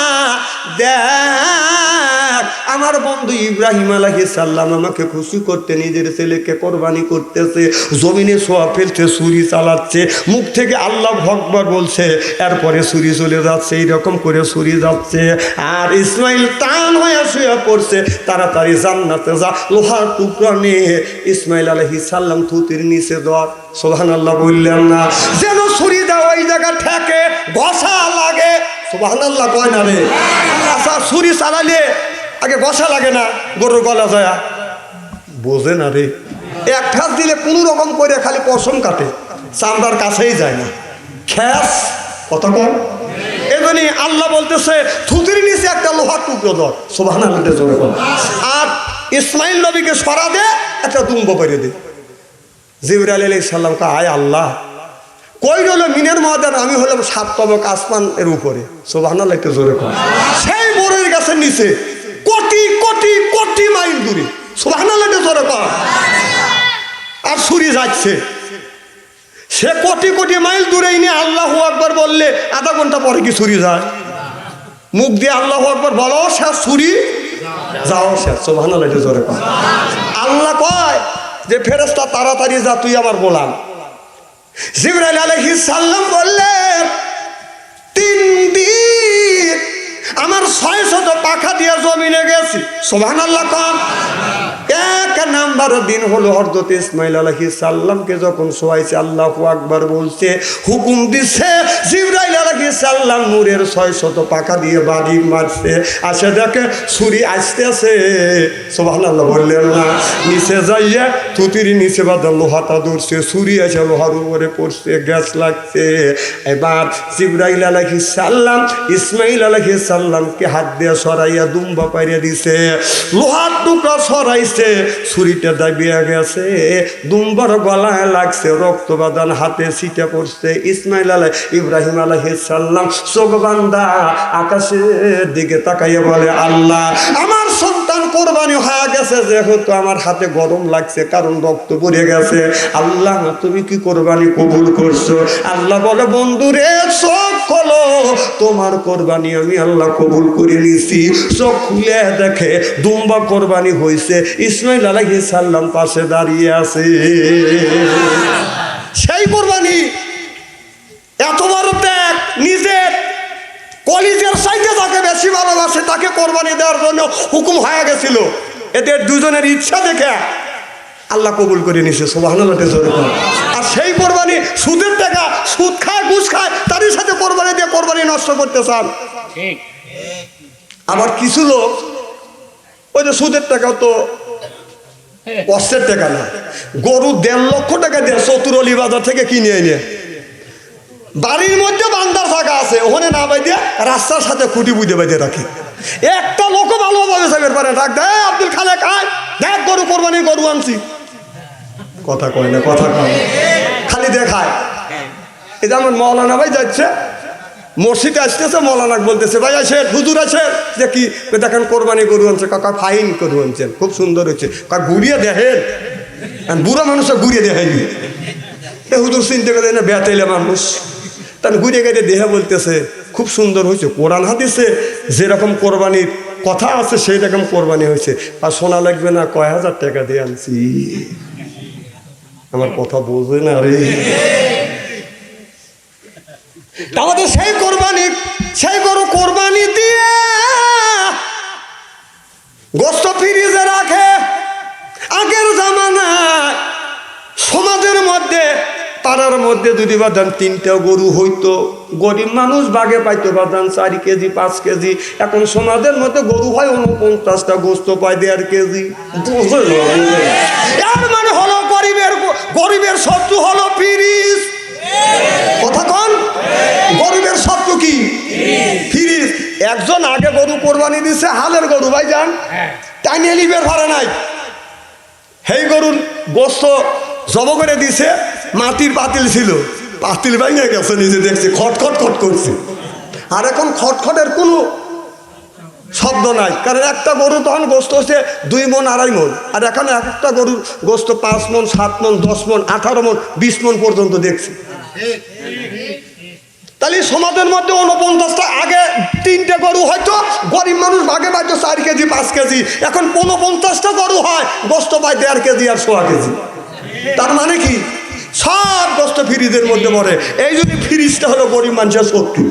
দেখ আমার বন্ধু ইব্রাহিম আলাইহিস সালাম আমাকে খুশি করতে নিজের ছেলেকে কোরবানি করতেছে, জমিনে শোয়া ফেলছে, ছুরি চালাচ্ছে, মুখ থেকে আল্লাহু আকবার বলছে, এরপরে ছুরি চলে যাচ্ছে। এইরকম করে ছুরি যাচ্ছে, আর ইসমাইল টান হয়ে শুয়ে পড়ছে। তাড়াতাড়ি জান্নাতে যা, লোহার টুকরা নিয়ে ইসমাইল আলাইহিস সালাম থুতির নিচে ধর। সুবহানাল্লাহ বললেন না? যেন ছুরি দাও ওই জায়গা ঠেকে ঘষা লাগে। সুবহানাল্লাহ কয় না রে? আচ্ছা ছুরি চালালে আগে ঘষা লাগে না? গরুর গলা যায়, বোঝে না রে? এক ঠাস দিলে কোনো রকম করে খালি পশম কাটে, চামড়ার কাছেই যায় না। খ্যাস কত কম। এজন্যই আল্লাহ বলতেছে থুতির নিচে একটা লোহার টুকরো ধর। সুবহানাল্লাহ জোরে বল। আর ইসমাইল নবীকে সরা দে, একটা দুম্ব করে দে। জিবরাইল আলাইহিস সালাম কা, আয় আল্লাহ কই রইল মিনের ময়দান, আমি হলাম 7 তবক আসমান এর উপরে। সুবহানাল্লাহ একটু জোরে বল। সেই বড়ের গাছের নিচে কোটি কোটি কোটি মাইল দূরে। সুবহানাল্লাহ একটু জোরে বল। আর ছুরি যাচ্ছে, সে কোটি কোটি মাইল দূরেই নিয়ে আল্লাহু আকবার বললে আধা ঘন্টা পরে কি ছুরি যায়? মুখ দিয়ে আল্লাহু আকবার বলো, সে ছুরি যাও শেষ। সুবহানাল্লাহ একটু জোরে বল। আল্লাহ কয় যে ফেরেশতা তাড়াতাড়ি যা, তুই আমার গোলাম। জিবরাইল আলাইহিস সালাম বললেন, 3 দিন আমার 600 পাখা দিয়ে জমিনে গেছি। সুবহানাল্লাহ কম। এক নাম্বার দিন হলো হযরত ইসমাইল আলাইহিস সালামকে যখন শোয়াইছে, আল্লাহু আকবার বলছে, হুকুম দিচ্ছে। জিবরাইল আলাইহিস সালাম নূরের 600 পাখা দিয়ে বাড়ি মারছে। আসে দেখে ছুরি আসতেছে। সুবহানাল্লাহ বললেন না? নিচে যাইয়া থুতির নিচে বাঁধা লোহাটা ধরছে, ছুরি এসে লোহার উপরে পড়ছে, গ্যাস লাগছে। এবার জিবরাইল আলাইহিস সালাম ইসমাইল আলাইহিস সালামকে হাত দিয়ে সরাইয়া দুম্বা পাইরে দিছে, লোহার টুকরা সরাইছে, ছুরিটা শরীরে দাবিয়ে গেছে, দুম্বার গলায় লাগছে, রক্তবাদান হাতে ছিটে পড়ছে। ইসমাইল ইব্রাহিম আলাইহিস সালাম চোখ বান্দা আকাশের দিকে তাকাইয়ে বলে, আল্লাহ আমার সন্তান কোরবানি হয়ে গেছে, যেহেতু আমার হাতে গরম লাগছে, কারণ রক্ত পড়ে গেছে, আল্লাহ তুমি কি কোরবানি কবুল করছো? আল্লাহ বলে, বন্ধুরে চোখ খোলো, তোমার কোরবানি আমি আল্লাহ কবুল করে নিছি। চোখ খুলে দেখে দুম্বা কোরবানি হয়েছে, ইসমাইল আলাইহিস সালাম পাশে দাঁড়িয়ে আছে। সেই কোরবানি এত বড় ত্যাগ, নিজের কলিজের সাইডে যাকে বেশি ভালোবাসে তাকে কোরবানি দেওয়ার জন্য হুকুম হয়ে গেছিল। এদের দুজনের ইচ্ছা দেখে আল্লাহ কবুল করে নিছে। সুবহানাল্লাহ। আর সেই কোরবানি সুদের টাকা, সুদ খায়, ঘুষ খায়, তারই সাথে কোরবানি দিয়ে কোরবানি নষ্ট করতে চান। ঠিক। আবার কিছু লোক ওই যে সুদের টাকা তো কষ্টের টাকা না, গরু 1.5 লক্ষ টাকা দিয়ে চতুরলি বাজার থেকে কিনে এনে বাড়ির মধ্যে বান্দার জায়গা আছে, ওখানে না বাইদে রাস্তার সাথে খুঁটি বুঝে বেঁধে রাখে। একটা লোকও ভালোভাবে সাহেবের পারে ডাক দেয়, আব্দুল খালেক আয় দেখ গরু কোরবানি গরু আনছি। কথা কয় না, কথা কয় খালি দেখায়। এই যে আমার মৌলানা ভাই যাচ্ছে মসজিদে আসতেছে, মৌলানা বলতেছে, ভাই আসে হুজুর আছে যে কি দেখেন কোরবানি গরু আনছে, কাকা ফাইন গরু আনছেন, খুব সুন্দর হয়েছে, কাকা ঘুরিয়ে দেখেন। বুড়া মানুষটা ঘুরিয়ে দেখেনি, হুজুর চিনতে করে না বেতাইলে মানুষ, তার ঘুরে গেলে দেহে বলতেছে খুব সুন্দর হয়েছে, কোরআন হাদিসে যেরকম কোরবানির কথা আছে সেই রকম কোরবানি হয়েছে, আর শোনা লাগবে না কয় হাজার টাকা দিয়ে আনছি। আমার কথা বোঝে না রে। আমাদের সেই কোরবানি, সেই গরু কোরবানি দিয়ে গোস্ত ফ্রিজে রাখে। আগের জামানায় সমাজের মধ্যে পাড়ার মধ্যে যদি বাদান 3টা গরু হইতো, গরিব মানুষ বাগে পাইতো বাদান 4 কেজি 5 কেজি। এখন সমাজের মধ্যে গরু হয় 49টা, গোস্ত পায় 1.5 কেজি। এর মানে হলো গরিবের শত্রু হলো ফ্রিজ। কথা কন, গরিবের শত্রু কি? ফ্রিজ। একজন আগে গরু কোরবানি দিছে, হালের গরু ভাই যান, টাইনে লিবের ভাড়া নাই, সেই গরুর গোস্ত জব করে দিছে, মাটির পাতিল ছিল, পাতিল ভেঙে গেছে, নিজে দেখছি খটখট খট করছে। আর এখন খটখটের কোনো শব্দ নাই, কারণ একটা গরু তখন গোস্ত হচ্ছে 2 মণ 2.5 মণ, আর এখানে একটা গরুর গোস্ত 5 মণ 7 মণ 10 মণ 18 মণ 20 মণ পর্যন্ত দেখছি। তাহলে সমাজের মধ্যে 49টা, আগে 3টে গরু হয়তো গরিব মানুষ ভাগে পাইতো 4 কেজি 5 কেজি, এখন 49টা গরু হয়, গোস্ত পায় 1.5 কেজি আর 1.25 কেজি। তার মানে কি সব গোস্ত ফ্রিজের মধ্যে পড়ে। এই যদি ফ্রিজটা হলো গরিব মানুষের শত্রু।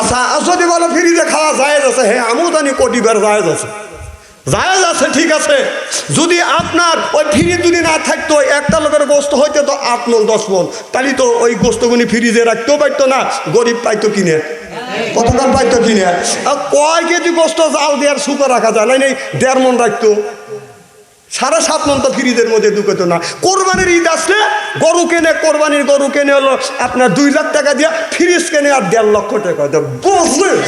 আচ্ছা যদি বলো ফ্রিজে খাওয়া জায়েজ আছে, হ্যাঁ আমিও জানি কোটি বার জায়েজ আছে, জায়েজ আছে, ঠিক আছে। যদি আপনার ওই ফ্রিজ যদি না থাকতো, একটা লোকের গোস্ত হইতে তো 8 মণ 10 মণ, তাহলে তো ওই গোস্তগুলি ফ্রিজে রাখতেও পারতো না, গরিব পাইতো কিনে, কতক্ষণ পাইতো কিনে। আর কয় কেজি গোস্ত জাল দেওয়ার শুকো রাখা যায় নাই, 1.5 মণ রাখতো, 7.5 মণ তো ফ্রিজের মধ্যে ঢুকতো না। কোরবানির ঈদ আসলে গরু কেনে, কোরবানির গরু কেনে হলো আপনার 2 লাখ টাকা দিয়ে, ফ্রিজ কেনে আর 1.5 লক্ষ টাকা দিয়ে, বুঝলেন?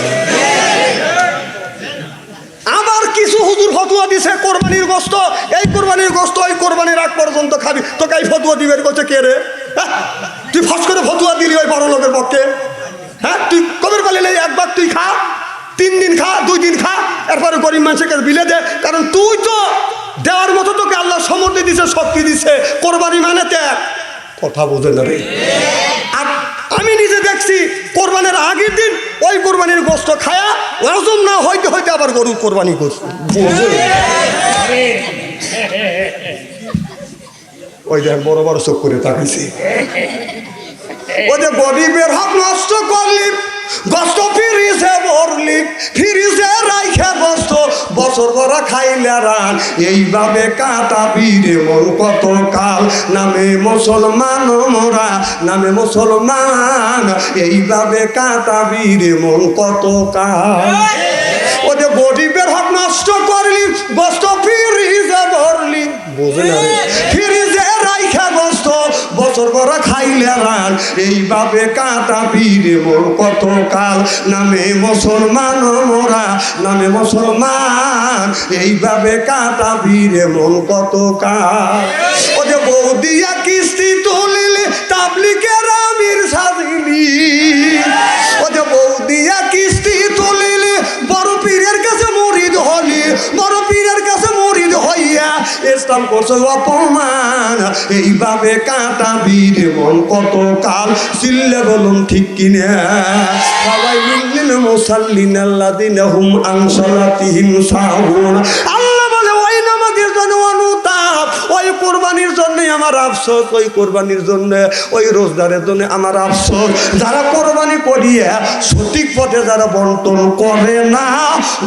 আবার কিছু হুজুর ফতুয়া দিছে কোরবানির গোস্ত, এই কোরবানির গোস্ত ওই কোরবানির আগ পর্যন্ত খাবি, তোকে এই ফতুয়া দিবের কাছে কে রে? তুই ফস করে ফতুয়া দিলি ওই বড় লোকের পক্ষে? হ্যাঁ, তুই কবের বলে একবার তুই খা, 3 দিন খা, 2 দিন খা, এরপরে গরিব মানুষের কাছে বিলে দে, কারণ তুই তো দেওয়ার মতো তোকে আল্লাহ সমর্থ দিছে, শক্তি দিছে। কোরবানি মানে ত্যাগ। কথা বোঝেন না রে। আর আমি নিজে দেখছি কোরবানির আগের দিন ওই কোরবানির গোস্ত খায়া হজম না হইতে হইতে আবার গরুর কোরবানি করছে। ওই যে বড় বড় চোখ করে তাকাইছি, ওই যে গরিবের হক নষ্ট করলি, গোস্ত ফ্রিজে ভরলি, ফ্রিজে রাইখে গোস্ত বছর ভরা খাইলে রান, এইভাবে কাটাবি রে মোর কত কাল, নামে মুসলমান মোরা, নামে মুসলমান, এইভাবে কাটাবি রে মোর কত কাল। ওই যে গরিবের হক নষ্ট করলি, গোস্ত ফ্রিজে ভরলি, বুঝে না রে, ফ্রিজে রাইখে গোস্ত বছর ভরা খাই খাইলে রান এইভাবে কাটাবি রে মোর কত কাল নামে মুসলমান মোরা নামে মুসলমান এইভাবে কাটাবি রে মন কত কাল ও যে বৌদিয়া কিস্তি তুলিলে তাবলিগের আমির সাজিলি ও যে বৌদিয়া কিস্তি তুলিলে বড় পীরের কাছে মুরিদ হলি বড় পীরের কাছে মুরিদ হইয়া ইসলাম করছে অপমান এইভাবে কাটাবি রে মন কত কাল চিল্লে বলুন ঠিক কিনা সবাই লিল মুসাল্লিন আল্লাযিনা হুম আন সালাতিহিম সাহুন আল্লাহ বলে ওই নামাজের জন্য অনুতাপ ওই কুরবানির জন্য আমার আফসোস ওই কুরবানির জন্য ওই রোজদারের জন্য আমার আফসোস যারা কুরবানি করিয়ে সঠিক পথে যারা বন্টন করে না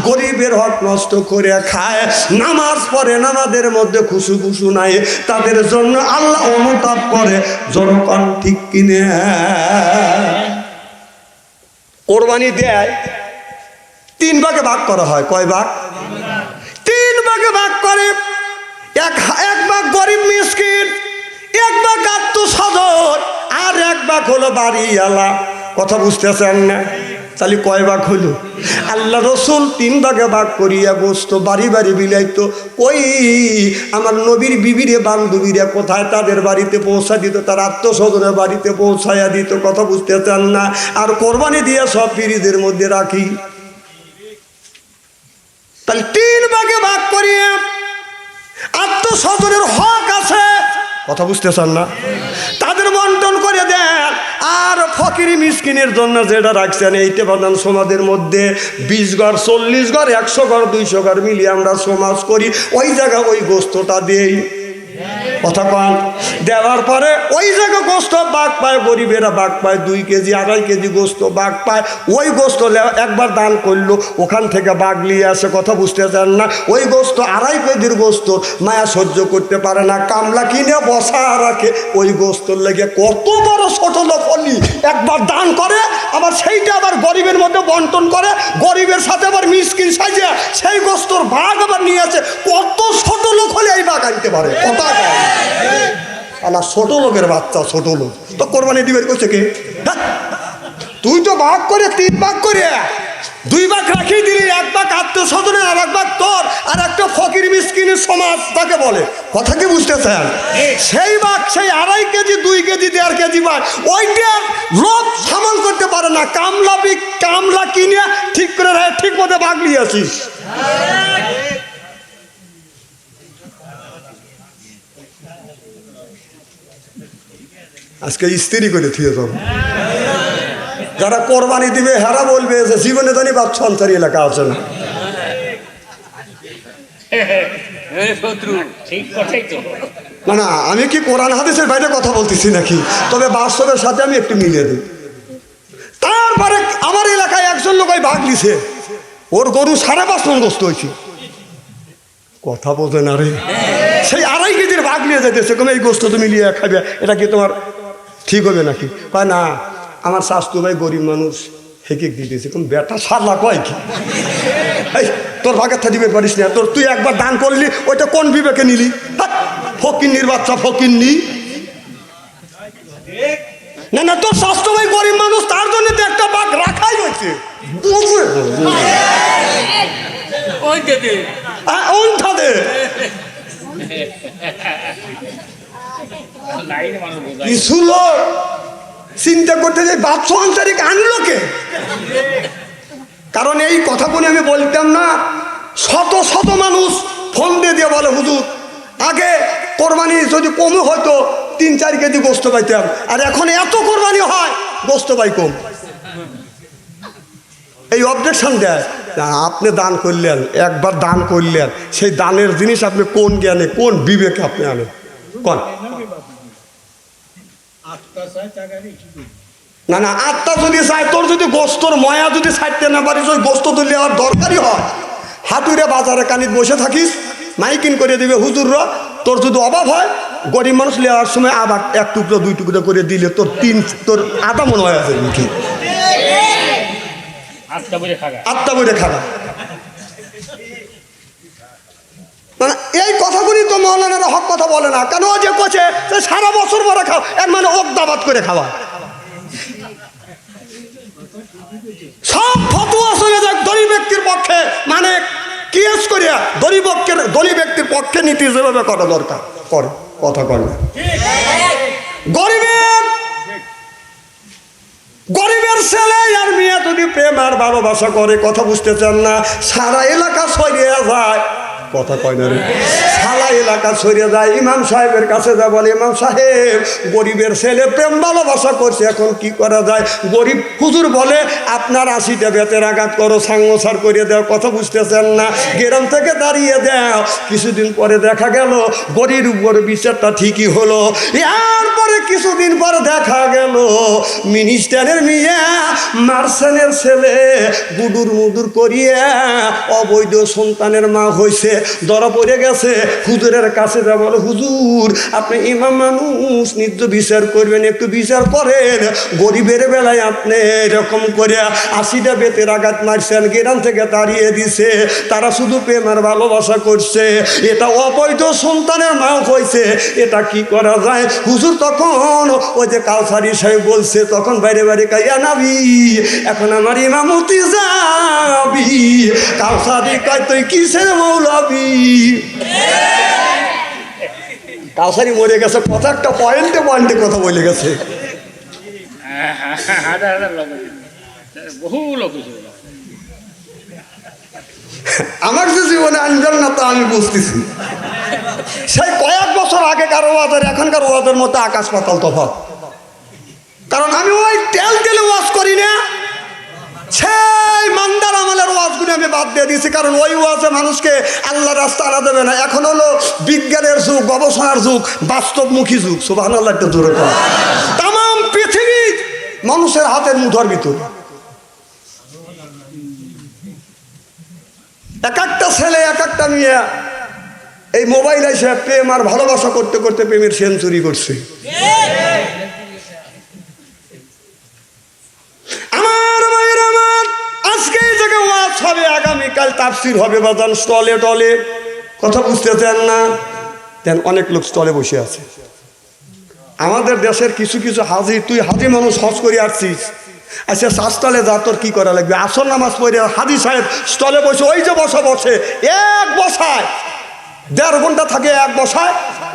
গরিবের হক নষ্ট করে খায় নামাজ পড়ে নামাজের মধ্যে খুশু খুশু নাই তাদের জন্য আল্লাহ অনুতাপ করে জনগণ ঠিক কিনে কোরবানি দেয় 3 ভাগে ভাগ করা হয় কয় ভাগ 3 ভাগে ভাগ করে এক ভাগ গরিব মিসকিন এক ভাগ আত্মস্বজন আর এক ভাগ হলো বাড়িওয়ালা কথা বুঝতেছেন না তাহলে কয় ভাগ হলো আল্লাহ রসুল 3 ভাগে ভাগ করিয়া গোস্ত বাড়ি বাড়ি বিলাইতো ওই আমার নবীর বিবিরে বান্ধবীরা কোথায় তাদের বাড়িতে পৌঁছা দিত তার আত্মস্বজনের বাড়িতে পৌঁছাইয়া দিত কথা বুঝতেছেন না আর কোরবানি দিয়ে সব ফ্রিজের মধ্যে রাখি তাহলে 3 ভাগে ভাগ করিয়া আত্মস্বজনের হক আছে কথা বুঝতেছেন না তাদের বন্টন করে দেন আর ফকিরি মিসকিনের জন্য যেটা রাখছেন এইটা বাদান সমাজের মধ্যে 20 ঘর 40 ঘর 100 ঘর 200 ঘর মিলিয়ে আমরা সমাজ করি ওই জায়গা ওই গোস্তটা দেই কথা কন দেওয়ার পরে ওই জায়গা গোস্ত বাঘ পায় গরিবেরা বাঘ পায় 2 কেজি 2.5 কেজি গোস্ত বাঘ পায় ওই গোস্ত একবার দান করলো ওখান থেকে বাঘ নিয়ে আসে কথা বুঝতে চান না ওই গোস্ত 2.5 কেজির গোস্ত মায়া সহ্য করতে পারে না কামলা কিনে বসা রাখে ওই গোস্তর লেগে কত বড় ছোট লোক হলি একবার দান করে আবার সেইটা আবার গরিবের মধ্যে বন্টন করে গরিবের সাথে আবার মিসকিন সাজে সেই গোস্তর ভাগ আবার নিয়ে আসে কত ছোট লোক হলে এই বাঘ আনতে পারে কথা আলা ছোট লোকের বাচ্চা ছোট লোক তো কোরবানি দিবের করছে কে তুই তো ভাগ করে 3 ভাগ করে 2 ভাগ রাখি দিলি 1 ভাগ আত্মস্বজনের আর 1 ভাগ তোর আর একটা ফকির মিসকিনের সমাজ তাকে বলে কথা কি বুঝতেছেন সেই ভাগ সেই 2.5 কেজি 2 কেজি 1.5 কেজি ভাগ ওইটা লোক সামাল করতে পারে না কামলা কিনে ঠিক করে ঠিক মতো ভাগ নিয়ে আসিস আজকে স্ত্রী করে থুয়ে যাবো যারা কোরবানি দিবে হেরা বলবে যে জীবনে জানি বাপ সন্তানি এলাকা আছে না না না আমি কি কোরআন হাদিসের বাইরে কথা বলতেছি নাকি তবে বাস্তবের সাথে আমি একটু মিলিয়ে দিই তারপরে আমার এলাকায় একজন লোক ভাগ নিছে ওর গরু 5.5 মণ গোস্ত হয়েছে কথা বোঝে না রে সেই 2.5 কেজির ভাগ নিয়ে যাইতেছে কোনো এই গোস্ত তুমি নিয়ে খাবে এটা কি তোমার ঠিক হবে নাকি কয় না আমার শাস্তু ভাই গরিব মানুষ হেঁকে দিতেছে কোন বেটা সারলা কয় কি এই তোর ভাগের থা দিবে পারিস না তোর তুই একবার দান করলি ওইটা কোন বিবেকে নিলি ফকিন্নির বাচ্চা ফকিন্নি না না তোর শাস্তু ভাই গরিব মানুষ তার জন্য তো একটা ভাগ রাখাই হয়েছে কিছু লোক চিন্তা করতে যে বাপ সঞ্চারিক আনলো কে কারণ এই কথা বলে আমি বলতাম না শত শত মানুষ ফোন দিয়ে বলে হুজুর আগে কোরবানি যদি কমে হয়তো 3-4 কেজি গোস্ত পাইতাম আর এখন এত কোরবানি হয় গোস্ত পাই কম এই অবজেকশন দেয় আপনি দান করলেন একবার দান করলেন সেই দানের জিনিস আপনি কোন জ্ঞানে কোন বিবেকে আপনি আনেন কোন না না আত্মা যদি চায় তোর যদি গোস্তর ময়া যদি ছাড়তে না পারিস ওই গোস্ত তো নেওয়ার দরকারই হয় হাতুড়ে বাজারে কানিত বসে থাকিস মাইকিন করে দিবে হুজুররা তোর যদি অভাব হয় গরিব মানুষ নেওয়ার সময় আবার 1 টুকরো 2 টুকরো করে দিলে তোর আধা মনে হয় আছে কি আত্মা বইরে খাগা মানে এই কথাগুলি তো মৌলানারা হক কথা বলে না, কেন ও যে কোচে সারা বছর পরে খাও, এর মানে ওকদাবাদ করে খাওয়া। সব ফতুয়া চলে যায় দলিত ব্যক্তির পক্ষে, মানে কেস করিয়া দলিত ব্যক্তির পক্ষে নীতি যেভাবে করা দরকার করে, কথা কয় না। গরিবের ছেলে আর মেয়ে যদি প্রেম আর ভালোবাসা করে, কথা বুঝতে চান না, সারা এলাকা ছড়িয়ে যায়, কথা কয় না রে, সারা এলাকা ছড়িয়ে যায়। ইমাম সাহেবের কাছে যা বলে, ইমাম সাহেব গরিবের ছেলে প্রেম ভালোবাসা করছে, এখন কি করা যায়? গরিব হুজুর বলে আপনার 80টা বেতের আঘাত করো, সাঙ্গসার করে দাও, কথা বুঝতেছেন না, গ্রাম থেকে দাঁড়িয়ে দাও। কিছুদিন পরে দেখা গেল গরির উপর বিচারটা ঠিকই হলো। এরপরে কিছুদিন পরে দেখা গেল মিনিস্টারের মেয়ে মার্সেনের ছেলে গুডুর মুদুর করিয়ে অবৈধ সন্তানের মা হয়েছে, ধরা পড়ে গেছে। হুজুরের কাছে যা বলো, হুজুর আপনি ইমাম মানুষ, নিজ বিচার করবেন, একটু বিচার করেন। গরিবের বেলায় আপনি এরকম করে 80টা বেতের আঘাত মারছেন, গ্রাম থেকে তাড়িয়ে দিছে, তারা শুধু প্রেম আর ভালোবাসা করছে, এটা অবৈধ সন্তানের মা হয়েছে, এটা কি করা যায়? হুজুর তখন ওই যে কাউসারি সাহেব বলছে, তখন বাইরে বাইরে কাইয়া নাবি, এখন আমার ইমামতি যাবি। কাউসারি কয় তুই কিসের মৌলবি? কাউসারি মরে গেছে, কথা একটা পয়েন্টে পয়েন্টে কথা বলে গেছে। হাজার হাজার লোক, বহু লোক হয়েছে। আমার যে জীবনে আনবেন না তা আমি বুঝতেছি। সেই কয়েক বছর আগেকার ওয়াজের এখনকার ওয়াজের মতো আকাশ পাতাল তফাৎ। কারণ আমি ওই তেল তেলে ওয়াজ করি না, সেই মান্দার আমলের ওয়াজগুলো আমি বাদ দিয়ে দিয়েছি, কারণ ওই ওয়াজে মানুষকে আল্লাহ রাস্তা আনা দেবে না। এখন হলো বিজ্ঞানের যুগ, গবেষণার যুগ, বাস্তবমুখী যুগ। সুবহানাল্লাহ, একটা জোরে কর। তাম পৃথিবী মানুষের হাতের মুঠোর ভিতর। এক একটা ছেলে এক একটা মেয়ে এই মোবাইল এসে প্রেম আর ভালোবাসা করতে করতে প্রেমের সেঞ্চুরি করছে। আমার মায়ের আমার আজকে এই জায়গায় ওয়াজ হবে, আগামীকাল তাফসীর হবে, বাজান স্টলে টলে, কথা বুঝতে চান না? দেন অনেক লোক স্টলে বসে আছে। আমাদের দেশের কিছু কিছু হাজি, তুই হাজি মানুষ, হজ করে আসছিস, আচ্ছা শাস্তালে যা, তোর কি করা লাগবে? আসর নামাজ পড়ে হাজি সাহেব স্টলে বসে, ওই যে বসে এক বসায় 1.5 ঘন্টা থাকে, এক বসায়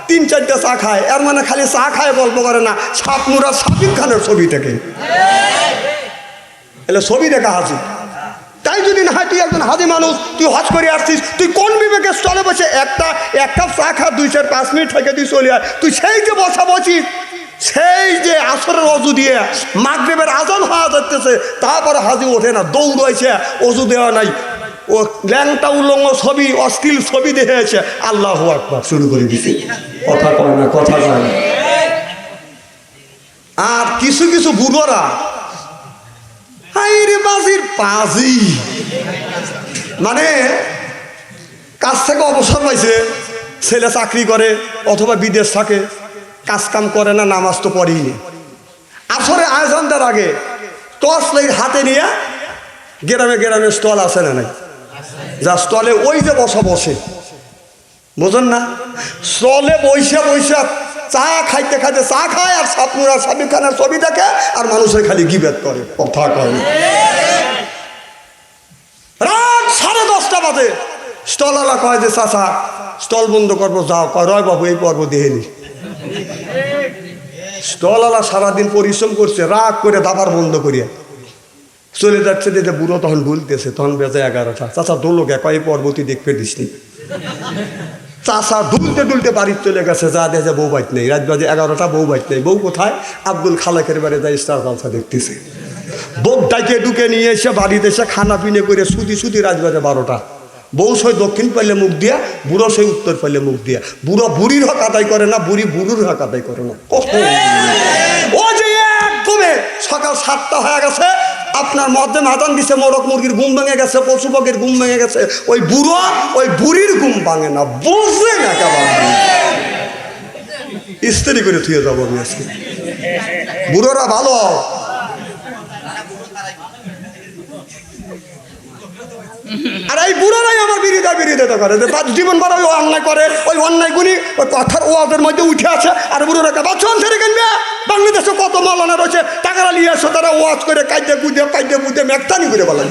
3-4টা চা খায়। এর মানে খালি চা খায় গল্প করে না, শাপনুরা শাকিব খানের ছবি থেকে এলে ছবি দেখা হাজি। তাই যদি না হয় তুই একজন হাজি মানুষ, তুই হজ করে আসছিস, তুই কোন বিবেকে স্টলে বসে এক কাপ চা খা, 2-4-5 মিনিট থেকে তুই চলে আয়। তুই সেই যে বসিস, সেই যে আসরের অজু দিয়ে মাগরিবের আজান হওয়া যাচ্ছে, তারপরে হাজি ওঠে না, দৌড়াইছে, অজু দেওয়া নাই, ও ল্যাংটা উলঙ্গ ছবি, অশ্লীল ছবি দেখেছে, আল্লাহু আকবার শুরু করে দিছে। কথা কয় না, কথা কয় না। আর কিছু কিছু বুড়োরা হাইরে বাজির পাজি, মানে কাজ থেকে অবসর পাইছে, ছেলে চাকরি করে অথবা বিদেশ থাকে, কাজ কাম করে না, নামাজ তো পড়েই নি। আসরে আয়োজন দেওয়ার আগে টর্চ লাইট হাতে নিয়ে গ্রামে গ্রামে স্টল আছে না নাই, যা স্টলে ওই যে বসে বোঝেন না, স্টলে বৈশা চা খাইতে খাইতে চা খায়, আর শাপনুরা শাকিব খানের ছবি দেখে, আর মানুষের খালি গিবত করে, কথা কয়। রাত 10:30 বাজে স্টলওয়ালা কয় যে চাচা স্টল বন্ধ করবো, যাও। কয় রয় বাবু এই পর্ব দেহেনি। স্টলওয়ালা সারাদিন পরিশ্রম করছে, রাগ করে দাবার বন্ধ করিয়া চলে যাচ্ছে। দিতে বুড়ো তখন বলতেছে, তখন বেজে 11টা। চাচা দোলো গে, কয় পর্বতী দেখতে দিসনি। চাচা দুলতে বাড়ির চলে গেছে, যা দেখে বউ বাইট নেই। রাত বাজে 11টা, বউ বাইট নেই। বউ কোথায়? আব্দুল খালেকের বাড়ি যাই স্টার জলসা দেখতেছে। বউ ডাইকে ঢুকে নিয়ে এসে বাড়িতে এসে খানা পিনে করে সুতি রাত বাজে 12টা। বউ সই দক্ষিণ পাইলে মুখ দিয়া, বুড়ো সেই উত্তর পাইলে মুখ দিয়া। বুড়ো বুড়ির হক আদায় করে না, বুড়ি বুড়ুর হক আদায় করে না। ও যে একদমে সকাল 7টা হয়ে গেছে, আপনার মধ্যে আজান দিছে, মোরগ মুরগির ঘুম ভেঙে গেছে, পশু পাখির ঘুম ভেঙে গেছে, ওই বুড়ো ওই বুড়ির ঘুম ভাঙে না, বুঝে না কেমন ইস্ত্রি করে থুয়ে যাবো আমি আজকে। বুড়োরা ভালো, আর এই বুড়োরাই আমার বিরোধিতা করে, যে জীবন ভর ওই অন্যায় করে, ওই অন্যায়গুলি ওই কথার ওয়াজের মধ্যে উঠে আছে। আর বুড়োরা বাচ্চা ছেড়ে কিনবে, বাংলাদেশে কত মালানা রয়েছে, টাকারা নিয়ে আসো, তারা ওয়াজ করে কাইদে বুঝে মেকতানি করে বলা।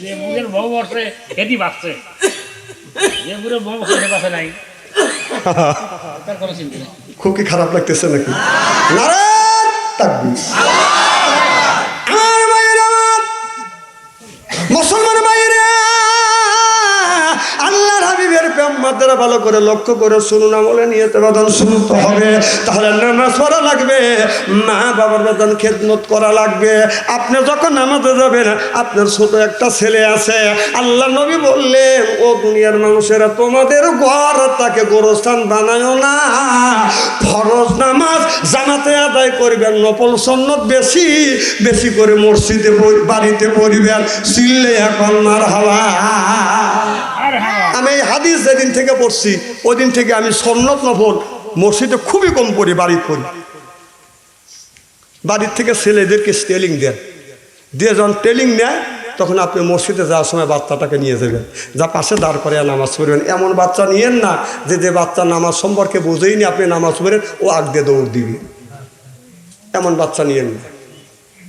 যে বুড়ের বউ বসে এটি বাঁচছে, যে বুড়ের বউ বসে বাঁচে নাই, তার কোনো চিন্তা নেই। খুব কি খারাপ লাগতেছে নাকি? নারে তাকবীর। আমার ভাইয়েরা, আমার মুসলমান ভাইয়েরা, আল্লাহর হাবিবের প্রেমমাত্রা ভালো করে লক্ষ্য করে শুনুন, আমলে নিয়তে বাদন শুনতে হবে। তাহলে নামাজ পড়া লাগবে, মা বাবার বাদন খেদমত করা লাগবে। আপনি যখন নামাজে যাবেন, আপনার ছোট একটা ছেলে আছে, আল্লাহ নবী বললেন, ও দুনিয়ার মানুষেরা, তোমাদের ঘর তাকে গোরস্থান বানায় না, ফরজ নামাজ জামাতে আদায় করবেন, নফল সুন্নাত বেশি বেশি করে মসজিদে বাড়িতে পড়বেন। সিল্লে এখন মারহাবা। আর হ্যাঁ, আমি এই হাদিস যেদিন থেকে পড়ছি, ওই দিন থেকে আমি সুন্নাত নফল মসজিদে খুবই কম পড়ি, বাড়িতে পড়ি। বাড়ির থেকে ছেলেদেরকে ট্রেনিং দেন, দিয়ে যখন ট্রেনিং নেয়, তখন আপনি মসজিদে যাওয়ার সময় বাচ্চাটাকে নিয়ে যাবেন, যা পাশে দাঁড় করে নামাজ পড়বেন। এমন বাচ্চা নিয়েন না যে বাচ্চা নামাজ সম্পর্কে বোঝেই নি, আপনি নামাজ পড়েন, ও আগ দিয়ে দৌড় দিবি, এমন বাচ্চা নিয়েন না,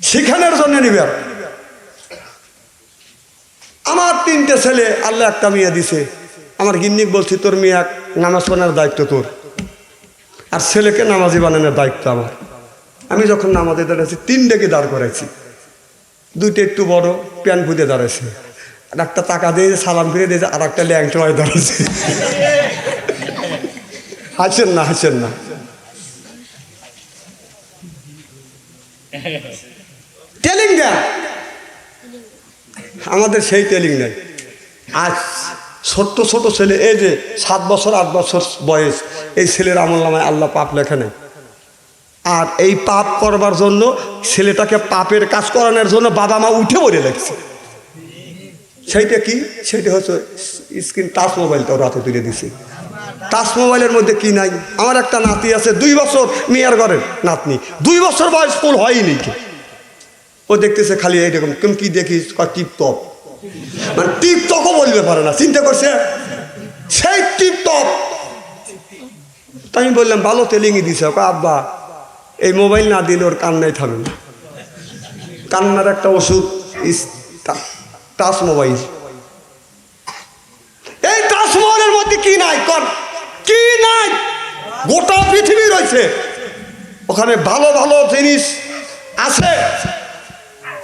শিখানোর জন্য নিবেন। আমার 3টে ছেলে, আল্লাহ একটা মেয়ে দিছে। আমার গিন্নিক বলছি, তোর মেয়ে নামাজ পড়ানোর দায়িত্ব তোর, আর ছেলেকে নামাজি বানানোর দায়িত্ব আমার। আমি যখন নামাজে দাঁড়াইছি, 3টাকে দাঁড় করাইছি, 2টা একটু বড় প্যান ফুটে দাঁড়াইছে, আর একটা টাকা দিয়ে সালাম ফিরে দিয়েছে, আর একটা ল্যাংটা হয়ে দাঁড়াইছে। হাসেন না, হাসেন না। টেলিং দেন, আমাদের সেই টেলিং নেই। আজ ছোট্ট ছোট ছেলে, এই যে 7 বছর 8 বছর বয়স, এই ছেলের আমল নামায় আল্লাহ পাপ লেখে নেই। আর এই পাপ করবার জন্য, ছেলেটাকে পাপের কাজ করানোর জন্য বাবা মা উঠে পড়ে লাগছে। সেইটা কি? সেইটা হচ্ছে স্ক্রিন টাচ মোবাইলটা ওর হাতে তুলে দিছে। টাচ মোবাইলের মধ্যে কি নাই? আমার একটা নাতি আছে, 2 বছর, মেয়ের ঘরের নাতনি, 2 বছর বয়স, ফুল হয়নি। ও দেখতেছে খালি এইরকম, কেমন কি দেখিস, টিপটপ, মানে টিপটপও বলতে পারে না, চিন্তা করছে সেই টিপটপ। তাই আমি বললাম, ভালো তেলিংই দিছে। আব্বা, এই মোবাইল না দিলে ওর কান্নাই থামে না, কান্নার একটা ওষুধ টাচ মোবাইল। এই টাচ মোবাইলের মধ্যে কি নাই? কি নাই? গোটা পৃথিবী রয়েছে, ওখানে ভালো ভালো জিনিস আছে।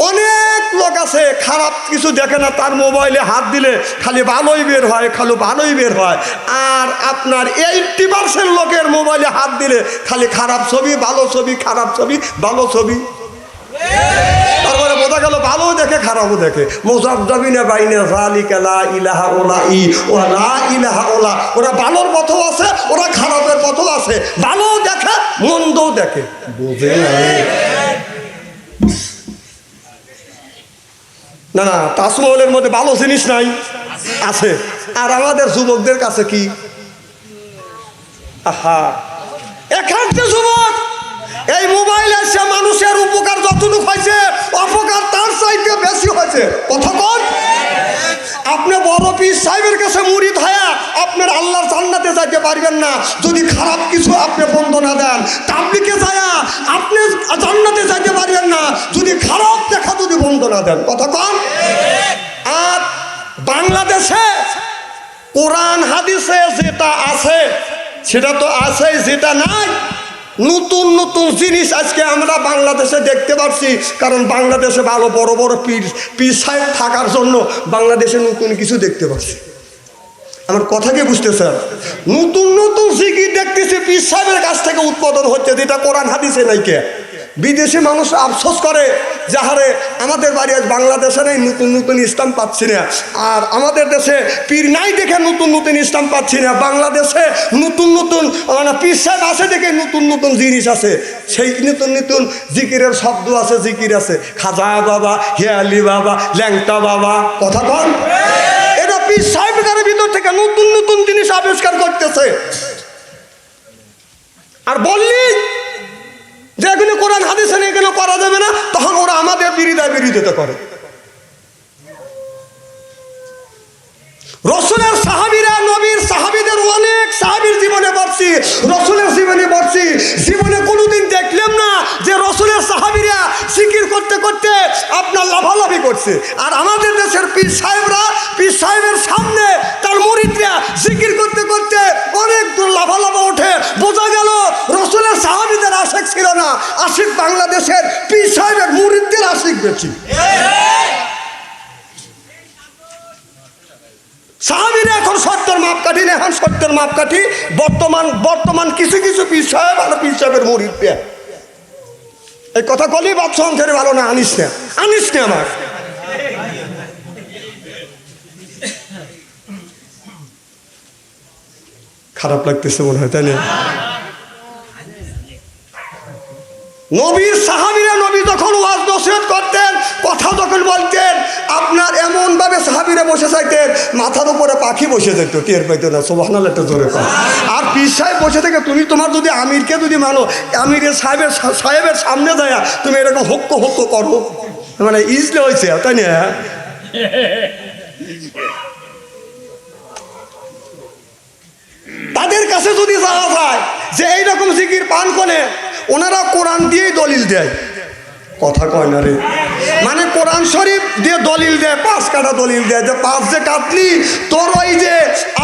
অনেক লোক আছে খারাপ কিছু দেখে না, তার মোবাইলে হাত দিলে খালি ভালোই বের হয়, খালি ভালোই বের হয়। আর আপনার 80% লোকের মোবাইলে হাত দিলে খালি খারাপ ছবি, ভালো ছবি, খারাপ ছবি, ভালো ছবি। তারপরে বোঝা গেল ভালো দেখে খারাপও দেখে। মুজাবজাবিনা বাইনা যালিকা লা ইলাহা ইল্লাল্লাহি ওয়া লা ইলাহা ইল্লাল্লাহ। ওরা ভালোর পথও আছে, ওরা খারাপের পথও আছে, ভালো দেখে মন্দও দেখে, বুঝে না? না, তাজমহলের মধ্যে ভালো জিনিস নাই, আছে। আর আমাদের যুবকদের কাছে কি? আহা, এখানকার যুবক এই মোবাইল এসে মানুষের উপকার যতটুকু হয়েছে, অপকার তার চাইতে বেশি হয়েছে। কথা বল, আপনি বড় পীর সাহেবের কাছে মুরিদ হয়ে আপনার আল্লাহর জান্নাতে যাইতে পারবেন না যদি খারাপ কিছু আপনি বন্ধ না দেন। তাবলিগে যায় আপনি জান্নাতে যাইতে পারবেন না যদি খারাপ দেখা যদি বন্ধ না দেন। কথা কন। আর বাংলাদেশে কোরআন হাদিসে যেটা আছে সেটা তো আছে, যেটা নাই নতুন নতুন জিনিস আজকে আমরা বাংলাদেশে দেখতে পাচ্ছি। কারণ বাংলাদেশে ভালো বড় বড় পীর সাহেব থাকার জন্য বাংলাদেশে নতুন কিছু দেখতে পাচ্ছি। আমার কথা কি বুঝতেছেন? নতুন নতুন জিকির দেখতেছি পীর সাহেবের কাছ থেকে উৎপাদন হচ্ছে, যেটা কোরআন হাদিসে নাই। কে বিদেশি মানুষ আফসোস করে যে হারে আমাদের বাড়ি আজ বাংলাদেশে নেই, নতুন নতুন ইসলাম পাচ্ছি না। আর আমাদের দেশে পীর নাই দেখে নতুন নতুন ইসলাম পাচ্ছি না। বাংলাদেশে নতুন নতুন মানে পীর সাহেব আছে দেখে নতুন নতুন জিনিস আছে, সেই নতুন নতুন জিকিরের শব্দ আছে, জিকির আছে। খাজা বাবা, হেয়ালি বাবা, ল্যাংটা বাবা। কথা বল, এটা পীর সাহেবের ভিতর থেকে নতুন নতুন জিনিস আবিষ্কার করতেছে। আর বললি যেগুলো কোরআন হাদিসে এগুলো করা যাবে না, তখন ওরা আমাদের বিরোধিতা করে। রসুলের সাহাবীরা, নবীর সাহাবীদের অনেক সাহাবীর জীবনে পড়ছি, রসুলের জীবনে পড়ছি, জীবনে কোনোদিন দেখলাম না যে রসুলের সাহাবীরা জিকির করতে করতে আপনার লাফালাফি করছে। আর আমাদের দেশের পীর সাহেবরা, পীর সাহেবের সামনে তার মুরিদরা জিকির করতে করতে অনেক দূর লাফালাফা ওঠে। বোঝা গেল রসুলের সাহাবীদের আশিক ছিল না, আশিক বাংলাদেশের পীর সাহেবের মুরিদদের আশিক বেশি। সাহাবীরা এখন সত্যের মাপকাঠি না, এখন সত্যের মাপকাঠি বর্তমান কিছু কিছু পীর সাহেব আর পীর সাহেবের মুরিদ পেয়ে। এই কথা কলি বাপ সংসারে ভালো না, আনিস না আমার খারাপ লাগতেছে মনে হয়, তাই না? নবীর সাহাবীরা, নবী যখন ওয়াজ নসিহত করতেন, কথা যখন বলতেন, আপনার এমন ভাবে সাহাবীরা বসে চাইতেন মাথার উপরে পাখি বসে যেত, টের পাইতো না। সুবহানাল্লাহ, একটা জোরে কর। আর পীর সাহেব বসে থেকে তুমি তোমার যদি আমিরকে যদি মানো, আমিরের সাহেবের সামনে যায় তুমি এরকম হক্ক করো, মানে ইজলে হয়েছে, তাই না? তাদের কাছে যদি যাওয়া যায় যে এইরকম জিকির পান করে, ওনারা কোরআন দিয়েই দলিল দেয়। কথা কয় না রে, মানে কোরআন শরীফ দিয়ে দলিল দেয়, 5 কাটা দলিল দেয় যে 5 যে কাটলি তোর ওই যে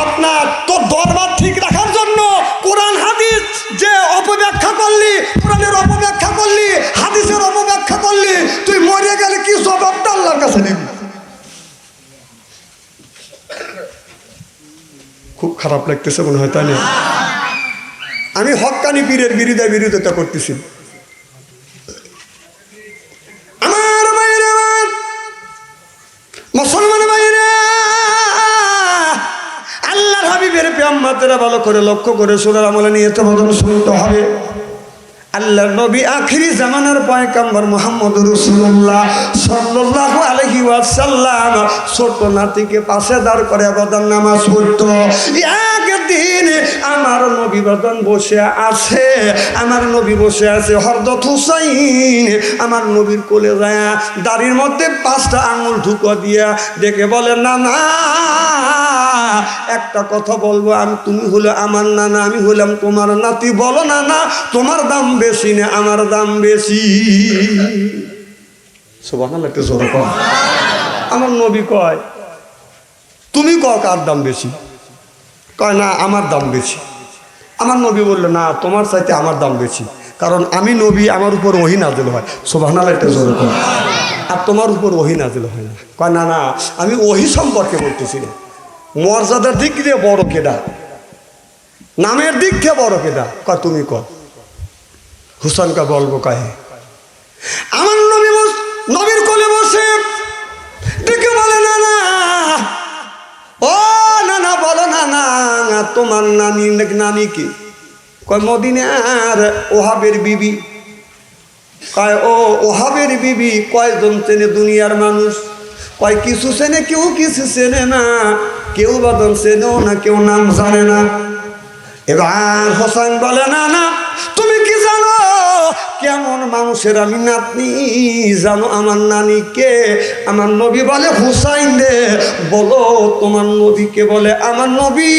আপনার তোর দরবার ঠিক রাখার জন্য কোরআন হাদিস যে অপব্যাখ্যা করলি, কোরআনের অপব্যাখ্যা করলি, হাদিসের অপব্যাখ্যা করলি, তুই মরে গেলে কি জবাবটা আল্লাহর কাছে দিবি? খুব খারাপ লাগতেছে মনে হয়, তাই না? আমি হক্কানি পীরের বিরোধিতা করতেছি। আমার ভাইরা, মুসলমান ভাইরা, আল্লাহর হাবিবের পেয়াম্মাতেরা ভালো করে লক্ষ্য করে সুরার আমলে নিয়ে তো বদন শুনতে হবে। আল্লাহর নবী আখিরি জামানার পয়গম্বর মুহাম্মদুর রাসূলুল্লাহ সাল্লাল্লাহু আলাইহি ওয়াসাল্লাম ছোট নাতিকে পাশে দাঁড় করে বদন নামাজ পড়তো। একদিন আমার নবী বদন বসে আছে, আমার নবী বসে আছে হযরত হুসাইন আমার নবীর কোলে যায়, দাড়ির মধ্যে 5টা আঙুল ঢুকো দিয়া দেখে বলে, না না, একটা কথা বলবো, তুমি হলো আমার নানা, আমি হলাম তোমার নাতি, বলো না না তোমার দাম বেশি না আমার দাম বেশি। সুবহানাল্লাহ, একটু জোরে কর। আমার নবী কয়, তুমি কও কার দাম বেশি? কয় না আমার দাম বেশি। আমার নবী বললো, না তোমার চাইতে আমার দাম বেশি, কারণ আমি নবী, আমার উপর ওহী নাযিল হয়। সুবহানাল্লাহ, একটু জোরে কর। আর তোমার উপর ওহী নাযিল হয় না। কয় না না, আমি ওহী সম্পর্কে বলতেছি না, মর্যাদার দিক দিয়ে বড় কেডা, নামের দিক দিয়ে বড় কেডা? কয় তুমি কর। হুসাইনকে বলবো কাহে? আমার নবী নবীর কোলে বসে দেখে বলে, না না, ও না না, বলো না না, তোমার নানি কি? কয় মদিনার ওহাবের বিবি। কয় ও ওহাবের বিবি কয়জন চেনে দুনিয়ার মানুষ? কয় কিছু চেনে, কেউ কিছু চেনে না, কেউ বদন চেনেও না, কেউ নাম জানে না। এবার হোসেন বলে, না না, তুমি কি জানো কেমন মানুষের আমি নাতনি? জানো আমার নানিকে? আমার নবী বলে, হুসাইন রে বলো তোমার নবীকে। বলে, আমার নবী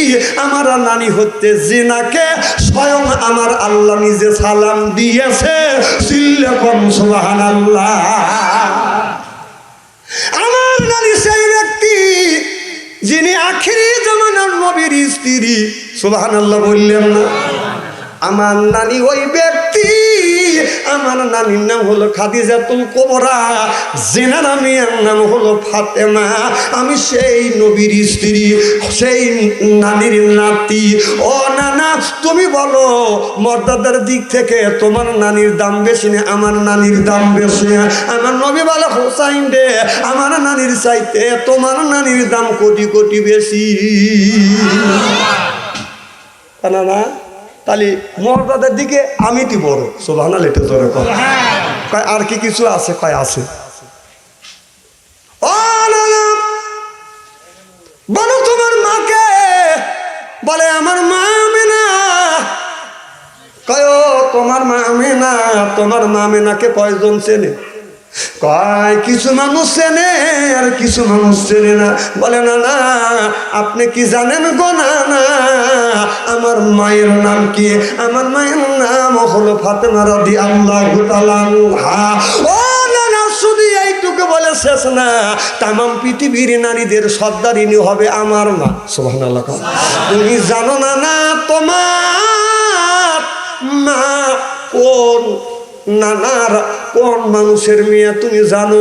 আমার নানি হচ্ছে জিনাকে স্বয়ং আমার আল্লাহ নিজে সালাম দিয়েছে। সিল্লে কম সুবহানাল্লাহ। আমার নানি সেই ব্যক্তি যিনি আখিরি জামানার নবীর স্ত্রী। সুবহানাল্লাহ বললেন না? আমার নানি ওই ব্যক্তি, আমার নানির নাম হলো খাদিজাতুল কুবরা, জিনার মেয়ের নাম হলো ফাতেমা। আমি সেই নবীর স্ত্রী, সেই নানির নাতি। ও নানা, তুমি বলো মর্যাদার দিক থেকে তোমার নানির দাম বেশি না আমার নানির দাম বেশি? আমার নবী বলে, হোসাইন রে আমার নানির চাইতে তোমার নানির দাম কোটি কোটি বেশি। না না, তাহলে মর্যাদার দিকে আমি কি বড়? সুবহানাল্লাহ, এটা জোরে কর। কয় আর কি কিছু আছে? কয় আছে। ও না না, বলো তোমার মাকে। বলে, আমার মা আমেনা। কয় ও তোমার মা আমেনা, তোমার মা আমেনাকে কয়জন চেনে? কয় কিছু মানুষ চেনে আর কিছু মানুষ চেনে না। বলে না না, আপনি কি জানেন গো? না না, আমার মায়ের নাম কি? আমার মায়ের নাম হলো ফাতেমা রাদিয়াল্লাহু তাআলা আনহা। ও না না, শুধু এইটুকু বলে শেষ না, তামাম পৃথিবীর নারীদের সর্দারিনী হবে আমার মা। সুবহানাল্লাহ। তুমি জানো না না তোমার মা কোন নানার কোন মানুষের মেয়ে? তুমি জানো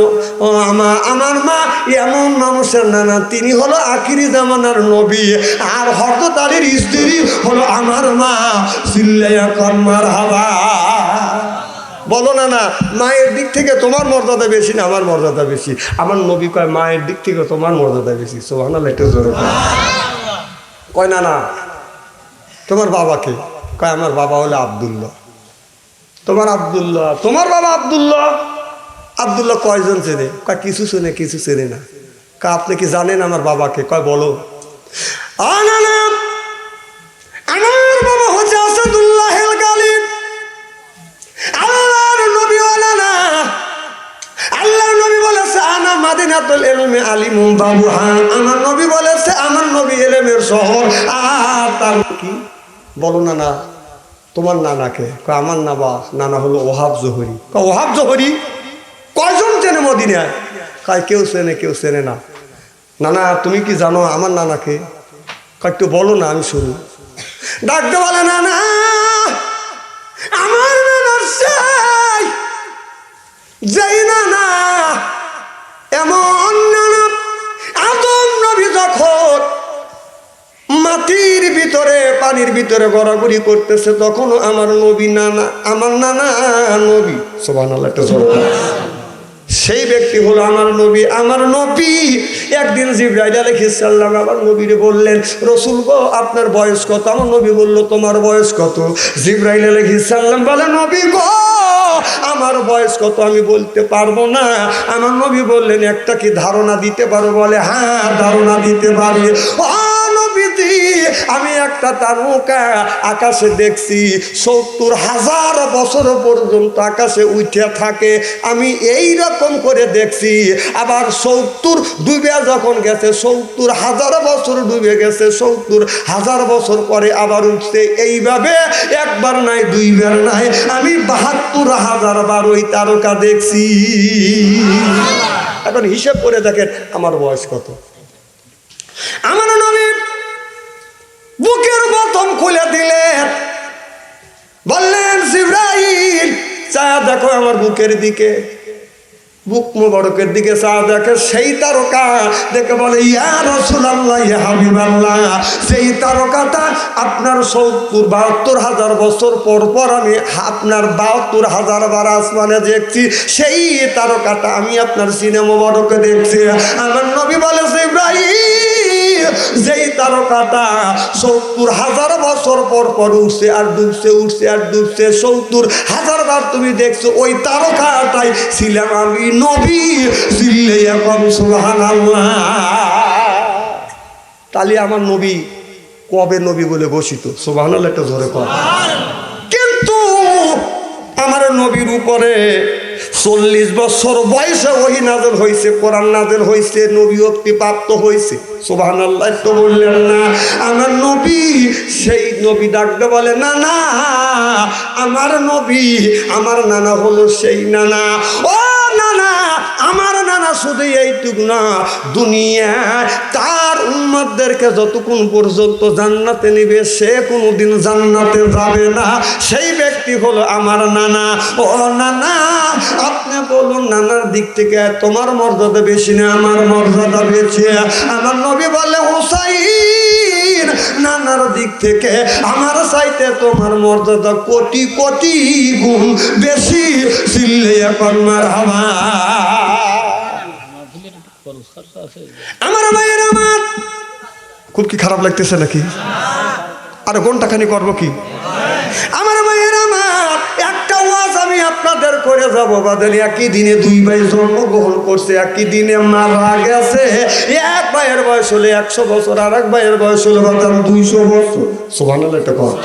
আমার মা এমন মানুষের নানা, তিনি হলো আখিরি জামানার নবী, আর হযরত আলীর স্ত্রী হলো আমার মা। চিল্লাইয়া কর মারহাবা। বলো না না, মায়ের দিক থেকে তোমার মর্যাদা বেশি না আমার মর্যাদা বেশি? আমার নবী কয় মায়ের দিক থেকে তোমার মর্যাদা বেশি। সুবহানাল্লাহ। একটু জোরে কয় না না, তোমার বাবাকে? কয় আমার বাবা হলো আব্দুল্লাহ। তোমার আব্দুল্লাহ? তোমার বাবা আব্দুল্লাহ। আব্দুল্লাহ কয়জন চেনে? কয় কিছু চেনে কিছু চেনে না। কয় আপনি কি জানেন আমার বাবাকে? কয় বলো। না না, আমার বাবা হচ্ছে আসাদুল্লাহ গালিব। আল্লাহর নবী ওয়ালা না, আল্লাহর নবী বলেছে আনা মাদিনাতুল ইলমি আলিমুম বাবুহা। আমার নবী বলেছে আমার নবী ইলমের শহর। আর তার কি? বলো না না, তোমার নানাকে? কয় আমার নানা হলো ওহাব জোহরি। কয় ওহাব জোহরি? কয়জন চেনে মদিনায়? কয় কেউ চেনে কেউ চেনে না। নানা তুমি কি জানো আমার নানাকে? কয় একটু বলো না, আমি শুনি। ডাকতে বলে না না, আমার নানার সেই যেই নানা, এমন নানা আদম নবী যখন মাটির ভিতরে পানির ভিতরে গড়াগড়ি করতেছে তখন আমার নবী নানা, আমার নানা নবী। সুবহানাল্লাহ। সেই ব্যক্তি হলো আমার নবী। আমার নবী একদিন জিবরাইল আলাইহিস সালাম আমার নবীরে বললেন, রসুল গো আপনার বয়স কত? আমার নবী বলল তোমার বয়স কত? জিবরাইল আলাইহিস সালাম বলে নবী গো আমার বয়স কত আমি বলতে পারবো না। আমার নবী বললেন একটা কি ধারণা দিতে পারো? বলে হ্যাঁ ধারণা দিতে পারি। আমি একটা তারকা আকাশে দেখছি ৭০,০০০ বছর পর্যন্ত আকাশে উঠে থাকে। আমি এই রকম করে দেখছি। আবার ৭০ ডুবে যখন গেছে, ৭০,০০০ বছর ডুবে গেছে, ৭০,০০০ বছর পরে আবার উঠছে। এইভাবে একবার নাই দুইবার নাই, আমি ৭২,০০০ বার ওই তারকা দেখছি। এখন হিসাব করে দেখেন আমার বয়স কত। আমার নবী বুকের বোতাম খুলে দিলেন, বললেন জিবরাইল চায়া দেখো আমার বুকের দিকে। বুক মোবারকের দিকে চায়া দেখে সেই তারকা, দেখে বলে ইয়া রাসূলুল্লাহ ইয়া হাবিবাল্লাহ, সেই তারকাটা আপনার ৭২,০০০ বছর পর পর আমি আপনার ৭২,০০০ বার আসমানে দেখছি। সেই তারকাটা আমি আপনার সিনে মোবারকে দেখছি। আমার নবী বলে জিবরাইল যেই তারকাটা ৭০,০০০ বছর পর পর উঠছে আর ডুবছে, উঠছে আর ডুবছে, ৭০,০০০ বার তুমি দেখছো, ওই তারকাটাই ছিলাম আমি নবী। চিল্লাইয়া কম সুবহানাল্লাহ। তাহলে আমার নবী কবে নবী বলে ঘোষিত? সুবহানাল্লাহ একটা জোরে কর। কিন্তু আমার নবীর উপরে ৪০ বছর বয়সে ওহী নাযিল হয়েছে, কোরআন নাযিল হয়েছে, নবুয়্যতি প্রাপ্ত হয়েছে। সুবহানাল্লাহ একটু বললেন না? আমার নবী সেই নবী ডাকতে বলে না না, আমার নবী আমার নানা হলো সেই নানা। ও নানা, আমার নানা শুধু এইটুকু না, দুনিয়ায় তার উম্মতদেরকে যতক্ষণ পর্যন্ত জান্নাতে নিবে সে কোনোদিন জান্নাতে যাবে না। সেই ব্যক্তি হলো আমার নানা। ও নানা, আপনি বলুন নানার দিক থেকে তোমার মর্যাদা বেশি না আমার মর্যাদা বেশি? আমার নবী বলে হুসাইন, নানার দিক থেকে আমার চাইতে তোমার মর্যাদা কোটি কোটি গুণ বেশি। চিল্লাইয়া কর মারহাবা। আমার ভাইয়ের আমার খুব কি খারাপ লাগতেছে নাকি? আর ঘন্টাখানি করবো কি? আমার ভাইয়ের আমার একটা ওয়াজ আমি আপনাদের করে যাবো। বাদেন একই দিনে দুই ভাই জন্মগ্রহণ করছে, একই দিনে মারা গেছে। এক ভাইয়ের বয়স হলে ১০০ বছর, আর এক ভাইয়ের বয়স হলে ২০০ বছর। সুবহানাল্লাহ একটা কথা।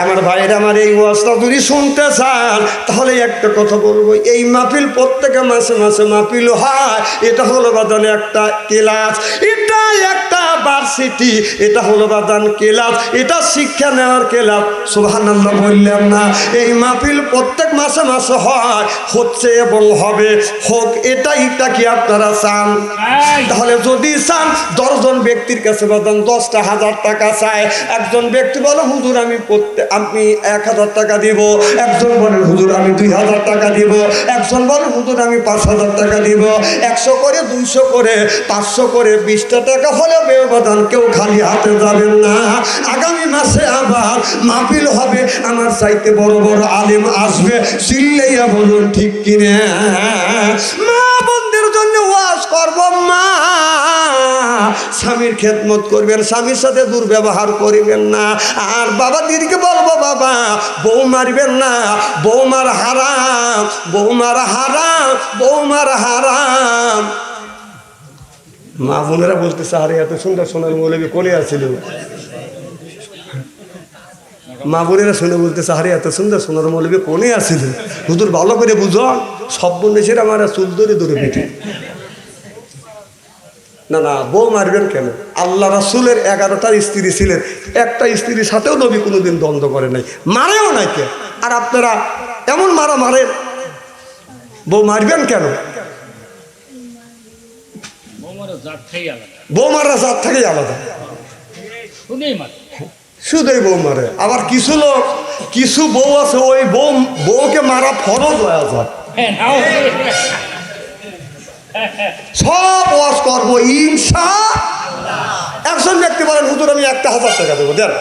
আমার ভাইয়ের আমার এই ওয়াজটা যদি শুনতে চান তাহলে একটা কথা বলবো, এই মাহফিল প্রত্যেকে মাসে মাসে মাহফিল হয়। এটা হলো বাদানে একটা ক্লাস, এটা একটা ভার্সিটি, এটা হলো বাদান ক্লাস, এটা শিক্ষা নেওয়ার ক্লাস। সুবহানাল্লাহ বললেন না? এই মাহফিল প্রত্যেক মাসে মাসে হয়, হচ্ছে এবং হবে, হোক, এটাইটা কি আপনারা চান? তাহলে যদি চান 10 জন ব্যক্তির কাছে বাদান 10,000 টাকা চায়। একজন ব্যক্তি বলে হুজুর আমি 1000 টাকা দিব, একজন বলে হুজুর আমি 2000 টাকা দিব, একজন বলে হুজুর আমি 5000 টাকা দিব। 100 করে, 200 করে, 500 করে, 20টা টাকা হলে বেবাদান কেউ খালি হাতে যাবেন না। আগামী মাসে আবার মাহফিল হবে, আমার চাইতে বড় বড় আলেম আসবে, চিল্লাইয়া বলুন ঠিক কিনা? মা বোনদের জন্য ওয়াজ করব, মা স্বামীর খেদমত করবেন, স্বামীর সাথে দুর্ব্যবহার করিবেন না। আর বাবা দিদিকে বলবো, বাবা বউ মারবেন না, বৌমার হারাম, বৌমার হারাম, বৌমার হারাম। মা বোনেরা বলতেছে আরে এত সুন্দর সোনার মৌলবী কোনে আছিল? মা বোনেরা শুনে বলতেছে আরে এত সুন্দর সোনার মৌলবী কোনে আছিল? হুজুর ভালো করে বুঝো, সব বন্ধেছেন আমার চুল ধরে ধরে পিঠে। না না, বউ মারবেন কেন? আল্লাহ রাসূলের 11টা স্ত্রী ছিলেন, একটা স্ত্রীর সাথেও নবী কোনোদিন দ্বন্দ্ব করে নাই, মারেও নাই কে। আর আপনারা এমন মারা মারেন, বউ মারবেন কেন? বউ মারা জাত থেকেই আলাদা, শুধুই বউ মারে। আবার কিছু লোক, কিছু বউ আছে ওই বউকে মারা ফরজ হয়ে যায়। সব ওয়াজ করবো ইনশাআল্লাহ। একজন ব্যক্তি বলেন হুজুর আমি 1000 টাকা দেবো, দেন।